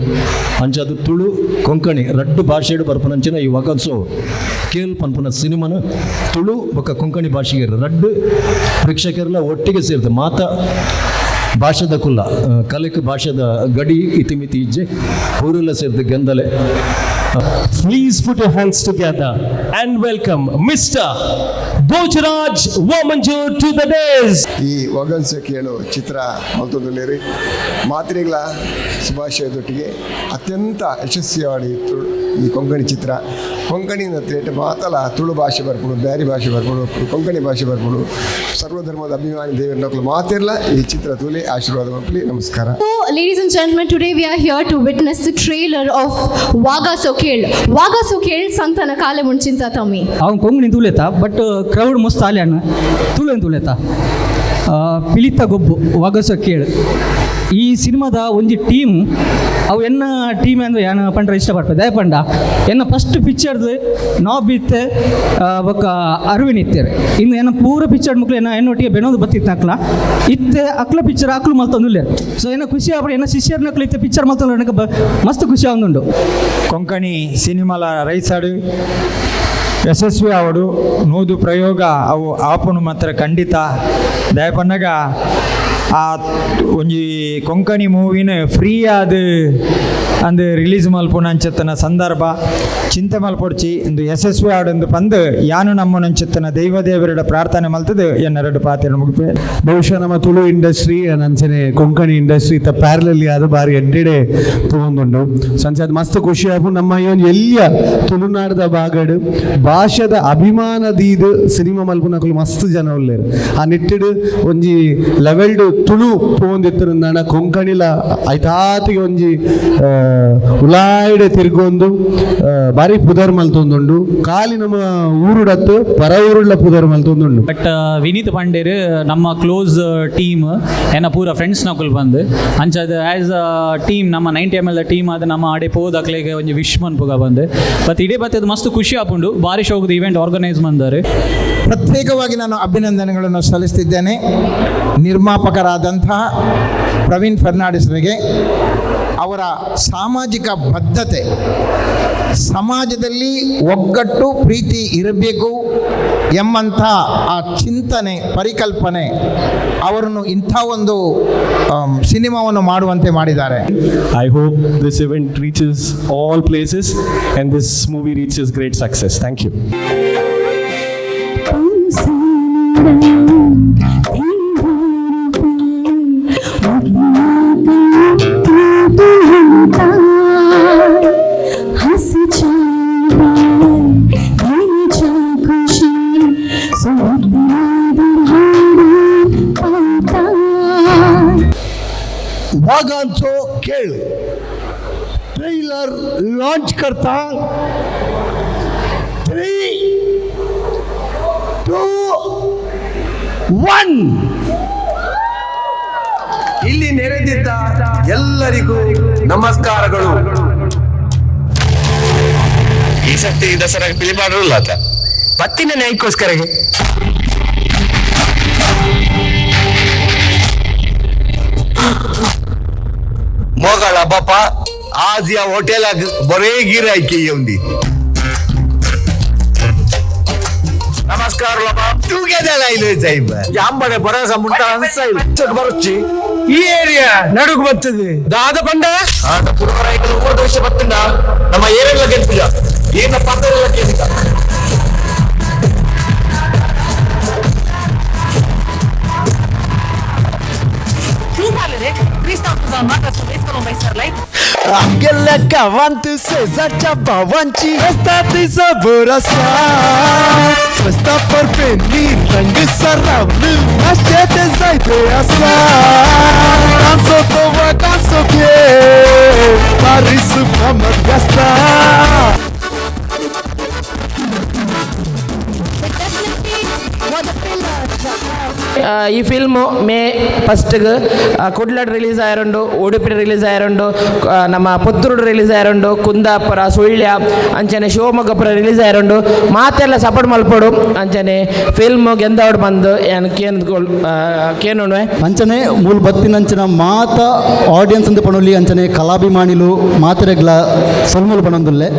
ಅಂಚದು ತುಳು ಕೊಂಕಣಿ 2 ಭಾಷೆಡು ಬರ್ಪನಂಚಿನ ಈ ವಾಗಾಂಚೋ ಖೇಲ್ ಪನ್ಪನ ಸಿನಿಮಾನ ತುಳು ಬೊಕ್ಕ ಕೊಂಕಣಿ ಭಾಷೆಗಿರ 2 ಪ್ರೇಕ್ಷಕರೆಲ್ಲ ಒಟ್ಟಿಗೆ ಸೇರಿದೆ ಮಾತಾ ಭಾಷೆದ ಕುಲ್ಲ ಕಲೆಕ್ ಭಾಷೆದ ಗಡಿ ಇತಿಮಿತಿ ಇಜ್ಜೆ ಊರೆಲ್ಲ ಸೇರಿದ ಗೆಂದಲೆ Please put your hands together and welcome Mr. Bojraj Womanjur to the days. ಈ ವಾಗಾಂಚೋ ಖೇಳು ಚಿತ್ರ ಮಲ್ತೊಂದುಲ್ಲೇರಿ ಮಾತ್ರೆಗಳ ಶುಭಾಶಯದೊಟ್ಟಿಗೆ ಅತ್ಯಂತ ಯಶಸ್ವಿಯಾಗಿತ್ತು ಈ ಕೊಂಕಣಿ ಚಿತ್ರ ಕೊಂಕಣಿ ನೃತ್ಯ ಮಾತಲ್ಲ ತುಳು ಭಾಷೆ ಬರ್ಬೋದು, ಬ್ಯಾರಿ ಭಾಷೆ ಬರ್ಬೋದು, ಕೊಂಕಣಿ ಭಾಷೆ ಬರ್ಬೋದು. ಸರ್ವಧರ್ಮದ ಅಭಿಮಾನಿ ದೇವರ ನಕಲು ಮಾತಿರಲ್ಲ ಈ ಚಿತ್ರ ತೂಲಿ ಆಶೀರ್ವಾದ ಮಕ್ಕಳಿ. ನಮಸ್ಕಾರ. So, ladies and gentlemen, today we are here to witness the trailer of Vagancho. Vagancho ಸಂತನ ಕಾಲೆ ಮುಂಚಿಂತ ತಮ್ಮಿ ಅವನು ಕೊಂಗಣಿ ತೂಲೆತ ಬಟ್ ಕ್ರೌಡ್ ಮಸ್ತ್ ಆಲೆ ಅಣ್ಣ ತೂಲೆನ್ ತೂಲೆತ ಪಿಲಿತ ಗೊಬ್ಬು Vagancho ಈ ಸಿನಿಮಾದ ಒಂದು ಟೀಮ್ ಅವು ಎನ್ನ ಟೀಮ್ ಅಂದರೆ ಏನು ಪಂಡ್ರೆ ಇಷ್ಟಪಡ್ತದೆ ದಯಪಂಡ ಎನ್ನ ಫಸ್ಟ್ ಪಿಕ್ಚರ್ದು ನಾವು ಬಿತ್ತೆ ಬೊಕ್ಕ ಅರವಿಂದ್ ಇತ್ತೇವೆ ಇನ್ನು ಏನ ಪೂರ ಪಿಕ್ಚರ್ ಮಕ್ಳು ಎನ್ನೊಟ್ಟಿಗೆ ಬೆನೋದು ಬತ್ತಿತ್ತು ಅಕ್ಲ ಇತ್ತೆ ಅಕ್ಲ ಪಿಕ್ಚರ್ ಅಕ್ಲು ಮಲ್ತೊಂದುಲ್ಲೆ ಸೊ ಏನ ಖುಷಿ ಆಗ್ಬಿಟ್ಟು ಎನ್ನ ಶಿಷ್ಯರ್ನಕ್ಲು ಇತ್ತೆ ಪಿಕ್ಚರ್ ಮಲ್ತೊಂದು ನನಗೆ ಮಸ್ತ್ ಖುಷಿ ಆಗುಂಡು. ಕೊಂಕಣಿ ಸಿನಿಮಾಲ ರೈಸಾಡು ಯಶಸ್ವಿ ಆವಡು ನೂದು ಪ್ರಯೋಗ ಅವು ಆಪುನು ಮಾತ್ರ ಖಂಡಿತ ದಯಪನ್ನಗ ಆ ಒಂಜಿ ಕೊಂಕಣಿ ಮೂವಿನ ಫ್ರೀ ಆದ ಅಂದು ರಿಲೀಸ್ ಮಲ್ಪುನ ಅಂಚೆತ್ತನ ಸಂದರ್ಭ ಚಿಂತೆ ಮಲ್ಪೊಡ್ಚಿ ಇಂದು ಯಶಸ್ವಿ ಆಡೊಂದು ಪಂದು ಯಾನು ನಮ್ಮನಂಚೆತ್ತನ ದೈವದೇವರ ಪ್ರಾರ್ಥನೆ ಮಲ್ತದು ಎನ್ನೆರಡು ಪಾತ್ರ ಮುಗಿಪೆ. ಬಹುಶಃ ನಮ್ಮ ತುಳು ಇಂಡಸ್ಟ್ರಿ ನಂಚನೆ ಕೊಂಕಣಿ ಇಂಡಸ್ಟ್ರಿ ಇತ್ತ ಪ್ಯಾರಲಲ್ಲಿ ಆದ ಬಾರಿ ಎಡ್ಡೆಡೆ ತಗೊಂಡುಂಡು ಸಂಚೆ ಅದು ಮಸ್ತ್ ಖುಷಿ ಆಪು ನಮ್ಮ ಇವನ್ ಎಲ್ಲಿಯ ತುಳುನಾಡದ ಬಾಗಡು ಭಾಷೆದ ಅಭಿಮಾನದೀದು ಸಿನಿಮಾ ಮಲ್ಪುನಕಲು ಮಸ್ತ್ ಜನ ಉಳ್ಳೇರು ಆ ನಿಟ್ಟಿಡು ಒಂಜಿ ಲೆವೆಲ್ಡು ತುಳು ಪೋಂದಿತ್ತಿರುಂದಾಣ ಕೊಂಕಣಿಲ ಐತಾತಿಗೆ ಒಂಜಿ ಉಲಾಯ್ಡೆ ತಿರ್ಗೊಂದು ಬಾರಿ ಪುದರ್ ಮಲ್ತೊಂದುಂಡು ಕಾಲಿ ನಮ್ಮ ಊರುಡತ್ತು ಪರ ಊರುಳ್ಳ ಪುದರ್ ಮಲ್ತೊಂದುಂಡು. ಬಟ್ ವಿನೀತ್ ಪಾಂಡೇರು ನಮ್ಮ ಕ್ಲೋಸ್ ಟೀಮ್ ಏನ ಪೂರ ಫ್ರೆಂಡ್ಸ್ ನಕುಲ್ ಬಂದು ಅಂಚದ ಆ್ಯಸ್ ಅ ಟೀಮ್ ನಮ್ಮ 90 ml ಟೀಮ್ ಆದ ನಮ್ಮ ಆಡೆ ಪೋದಕ್ಲೆಗೆ ಒಂಜಿ ವಿಶ್ ಮನ್ಪುಗ ಬಂದು ಬಟ್ ಇಡೇ ಬತ್ತದ ಮಸ್ತ್ ಖುಷಿ ಆಪುಂಡು ಬಾರಿ ಶೋಕದ ಇವೆಂಟ್ ಆರ್ಗನೈಸ್ ಮಾಡಿದ್ದಾರೆ. ಪ್ರತ್ಯೇಕವಾಗಿ ನಾನು ಅಭಿನಂದನೆಗಳನ್ನು ಸಲ್ಲಿಸ್ತಿದ್ದೇನೆ ನಿರ್ಮಾಪಕರಾದಂತಹ ಪ್ರವೀಣ್ ಫರ್ನಾಂಡಿಸ್ರಿಗೆ. ಅವರ ಸಾಮಾಜಿಕ ಬದ್ಧತೆ, ಸಮಾಜದಲ್ಲಿ ಒಗ್ಗಟ್ಟು ಪ್ರೀತಿ ಇರಬೇಕು ಎಂಬಂಥ ಆ ಚಿಂತನೆ ಪರಿಕಲ್ಪನೆ ಅವರನ್ನು ಇಂಥ ಒಂದು ಸಿನಿಮಾವನ್ನು ಮಾಡುವಂತೆ ಮಾಡಿದ್ದಾರೆ. I hope this event reaches all places and this movie reaches great success. Thank you. वागांचो खेळ ट्रेलर लॉन्च करता 3, 2, 1 ಇಲ್ಲಿ ನೆರೆದಿದ್ದ ಎಲ್ಲರಿಗೂ ನಮಸ್ಕಾರಗಳು. ಈ ಸರ್ತಿ ದಸರಾ ಫಿಲ್ಮ್ ಮಾಡಲ್ಲ ಪತ್ತಿನ ನ್ಯಾಯಕ್ಕೋಸ್ಕರಗೆ मोगला बापा आज या हॉटेलाक बरे गिरायकी येऊंदी. नमस्कार बाबा तू केदा लायलोय साहेब ಯಾಂಬಡೆ ಬರಸ ಮುಂಟ ಅನ್ಸೈಲ್ ಬರಚ್ಚಿ ಈ ಏರಿಯಾ ನಡುಗ್ ಬರ್ತದೆ ದಾದ ಪಂಡ ಆಟ ಪುರವರಾಯ್ಕಲು ಊರ ದೇಶ ಬತ್ತಿಂದ ನಮ್ಮ ಏರೆಲ್ಲ ಗೆಲ್ಪಿಜ ಏನ ಪಾತ್ರೆಲ್ಲ ಕೇಳಿದ Aquele cavanto César Chapavanchi está desaboraça está por venir rangue sarrauno achete zaite asa canso tova canso que parisu kamar gasta. ಈ ಫಿಲ್ಮು ಮೇ ಫಸ್ಟ್ಗೆ ಕುಡ್ಲಡ್ ರಿಲೀಸ್ ಆಯರುಂಡು, ಉಡುಪಿ ರಿಲೀಸ್ ಆಯರುಂಡು, ನಮ್ಮ ಪುತ್ತೂರು ರಿಲೀಸ್ ಆಯರುಂಡು, ಕುಂದಾಪುರ ಸುಳ್ಯ ಅಂಚನೆ ಶಿವಮೊಗ್ಗಪುರ ರಿಲೀಸ್ ಆಯರುಂಡು. ಮಾತೆಲ್ಲ ಸಪೋರ್ಟ್ ಮಲ್ಪಡು ಅಂಚನೆ ಫಿಲ್ಮ್ ಗೆಂದವಡು ಬಂದು ಕೇನುವೆ ಅಂಚನೆ ಮೂಲ ಬತ್ತಿನಂಚಿನ ಮಾತ ಆಡಿಯನ್ಸ್ ಅಂತ ಪಣೊಲಿ ಅಂಚನೆ ಕಲಾಭಿಮಾನಿಲು ಮಾತೆರೆಗ್ಲ ಸಲ್ಮೂಲ್ ಪಣೊಂದುಲ್ಲೆ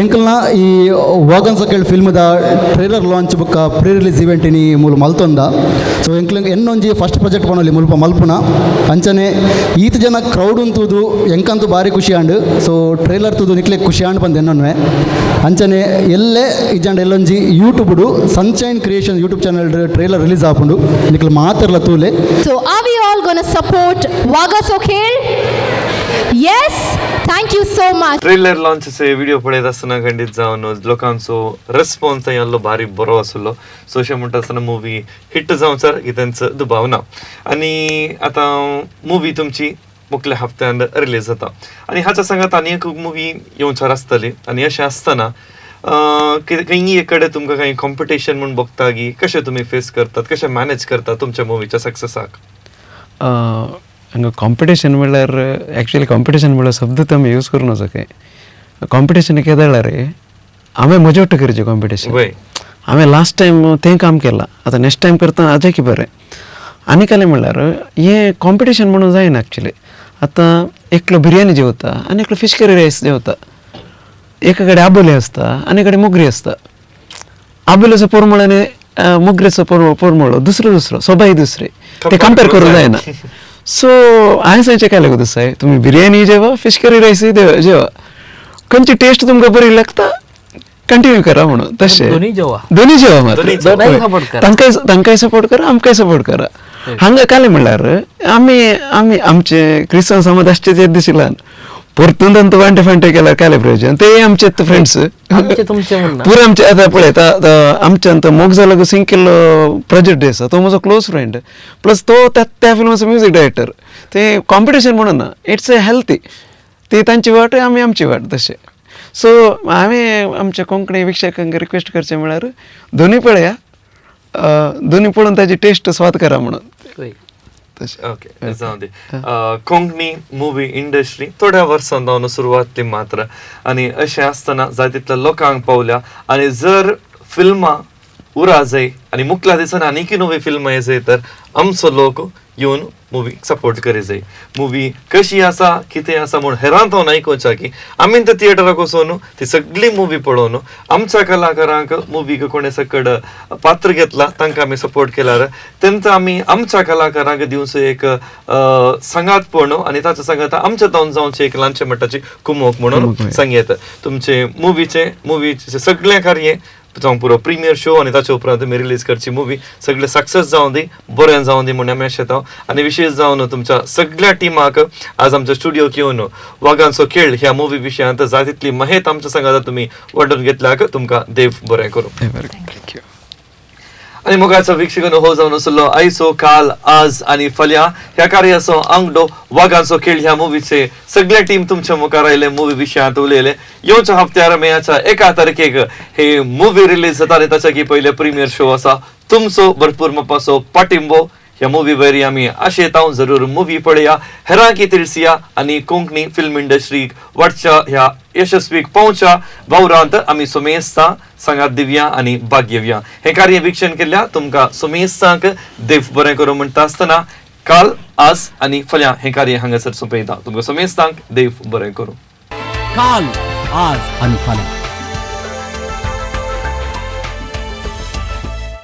ಎಂಕಲ್ನ ಈ ವಾಗನ್ಸೋ ಕೇಳಿ ಫಿಲ್ಮ್ದ ಟ್ರೇಲರ್ ಲಾಂಚ್ ಬುಕ್ಕ ಪ್ರೀ ರಿಲೀಸ್ ಇವೆಂಟಿನಿ ಮೂಲ ಮಲ್ತೊಂದ. ಸೊ ಎಂಕ್ಲಿಂಗ್ ಎನ್ನೊಂಜಿ ಫಸ್ಟ್ ಪ್ರಾಜೆಕ್ಟ್ ಪಣೊಲಿ ಮುಲ್ಪ ಮಲ್ಪುನ ಅಂಚನೆ ಈತ ಜನ ಕ್ರೌಡ್ ಉಂತುದು ಎಂಕಂತೂ ಭಾರಿ ಖುಷಿ ಆಂಡು. ಸೊ ಟ್ರೇಲರ್ ತುದು ನಿಕ್ಲೆ ಖುಷಿ ಆಂಡು ಬಂದು ಎನ್ನೊನ್ವೆ ಅಂಚನೆ ಎಲ್ಲೇ ಇಜಾಂಡ್ ಎಲ್ಲೊಂಜಿ ಯೂಟ್ಯೂಬ್ಡು sunshine creation YouTube channel trailer release ಆಪುಂಡು ನಿಕ್ಲೆ ಮಾತಾಡ್ಲ ತೂಲೆ. So are we all gonna support Vagancho Khel? Yes thank you so much. Trailer लॉन्चचे व्हिडिओ पळयत आसतना खंडीत जावन लोकांचो रिस्पॉन्स आसलो भारी बरो आसलो. सो अशें म्हणटा आसतना मुवी हिट जावचार ही तांचो दुबाव ना. आनी आतां मुवी तुमची मुखल्या हप्त्यान रिलीज जाता आनी हाच्या सांगात आनी एक मुवी येवचार आसतली. आनी अशें आसतना खंयी एक कडेन तुमकां काही कॉम्पिटिशन म्हूण बघता की कशें तुमी फेस करतात, कशें मॅनेज करतात तुमच्या मुवीच्या सक्सेसाक? हांगा कॉम्पिटिशन म्हणल्यार एक्चुअली कॉम्पिटिशन म्हणल्यार शब्द तो आमी यूज करूं नजो काय. कॉम्पिटिशन केदाळ्यार हांवें म्हजे वांटे करचें कॉम्पिटिशन. हांवें लास्ट टायम तें काम केलां, आतां नेक्स्ट टायम करता हाजें की बरें. आनी जालें म्हणल्यार हें कॉम्पिटिशन म्हणून जायना एक्चुअली. आतां एकलो बिर्याणी जेवता आनी एकलो फीश करी रायस जेवता. एका कडेन आबोली आसता आनी कडेन मोगरी आसता. आबोलेचो पोरमळ आनी मोगरेचो पोरमळ दुसरो सोबाय दुसरे, ते कंपेर करूं जायना. सो हांवें सांगचें काय लागू दुसाय तुमी बिर्याणी जेवा, फीश करी रायस जेवा, खंयची टेस्ट तुमकां बरी लागता कंटिन्यू करा म्हणून. तशें दोनी जेवा मात्र तांकांय सपोर्ट करा आमकांय सपोर्ट करा. हांगा काले म्हणल्यार आमी आमचे क्रिस्तांव समाज आसचे दिशिल्ल्यान परतून वांटे फांटे केल्यार काले प्रयोजन. ते आमचे फ्रेंड्स पुरे आमचे. आतां पळयता आमच्यान मोग जालो सिंगल प्रोजेक्ट आसा तो म्हजो क्लोज फ्रेंड, प्लस तो त्या फिल्माचो म्युझिक डायरेक्टर. ते कॉम्पिटिशन म्हणून ना, इट्स अ हेल्थी. ती तांची वाट आमी आमची वाट तशें. सो हांवें आमच्या कोंकणी विक्षकांक रिक्वेस्ट करचें म्हळ्यार दोनी पळया, दोनी पळोवन ताची टेस्ट स्वाद करा म्हणून. ओके जाऊ दे. कोंकणी मुवी इंडस्ट्री थोड्या वर्सां जावन सुरवातली मात्र आनी अशें आसतना जाय तितल्या लोकांक पावल्या. आनी जर फिल्मां उरा जाय आनी मुखल्या दिसान आनीकय नवी फिल्मां येत जाय तर आमचो लोक येवन मुवी सपोर्ट करी जाय. मुवी कशी आसा कितें आसा म्हूण हेरांत हांव आयकुचा की आमी त्या थिएटराक वचून ती सगळी मुवी पळोवन आमच्या कलाकारांक मुवीक कोणे सकड पात्र घेतला तांकां आमी सपोर्ट केल्यार तेंचा आमी आमच्या कलाकारांक दिवचो एक सांगातपण आनी ताच्या सांगात आमच्या जावन जावचें एक ल्हानशें मट्टाची कुमोक म्हणून सांगयत. तुमचे मुवीचे सगळें कार्य जावं पुरो प्रिमियर शो आनी ताचे उपरांत तुमी रिलीज करची मुवी सगळे सक्सेस जावं दी, बरें जावं दी म्हणून आमी आशेता. आनी विशेश जावन तुमच्या सगळ्या टिमाक आज आमच्या स्टुडियोक येवन वागांचो खेळ ह्या मुवी विशयांत जाय तितली माहिती आमच्या सांगात तुमी वांटून घेतल्याक तुमकां देव बरें करूं. आनी मोगाचो वीक्षकांनो हो जावन आसलो आयचो काल आज आनी फाल्यां ह्या कार्याचो आंगडो वागांचो खेळ ह्या मुवीचे सगळे टीम तुमच्या मुखार आयले, मुवी विशयांत उलयले. येवच्या हप्त्यार मेयाच्या 1 तारखेक हे मुवी रिलीज जाता आनी ताच्या की पयले प्रिमियर शो आसा. तुमचो भरपूर मोपाचो पाठिंबो ह्या मुवी वयरी आमी आशेता. जरूर मुवी पळया, हेरांकी तिळसिया आनी कोंकणी फिल्म इंडस्ट्रीक वाडच्या ह्या यशस्वीक पावच्या वावरांत आमी सोमेस्तां सांगात दिवया आनी भाग्यवया. हे कार्य वीक्षण केल्ल्या तुमकां सोमेस्तांक देव बरें करूं म्हणटा आसतना काल आज आनी फाल्यां हे कार्य हांगासर सोंपयता. तुमकां सोमेस्तांक देव बरें करूं. काल आज आनी फाल्यां.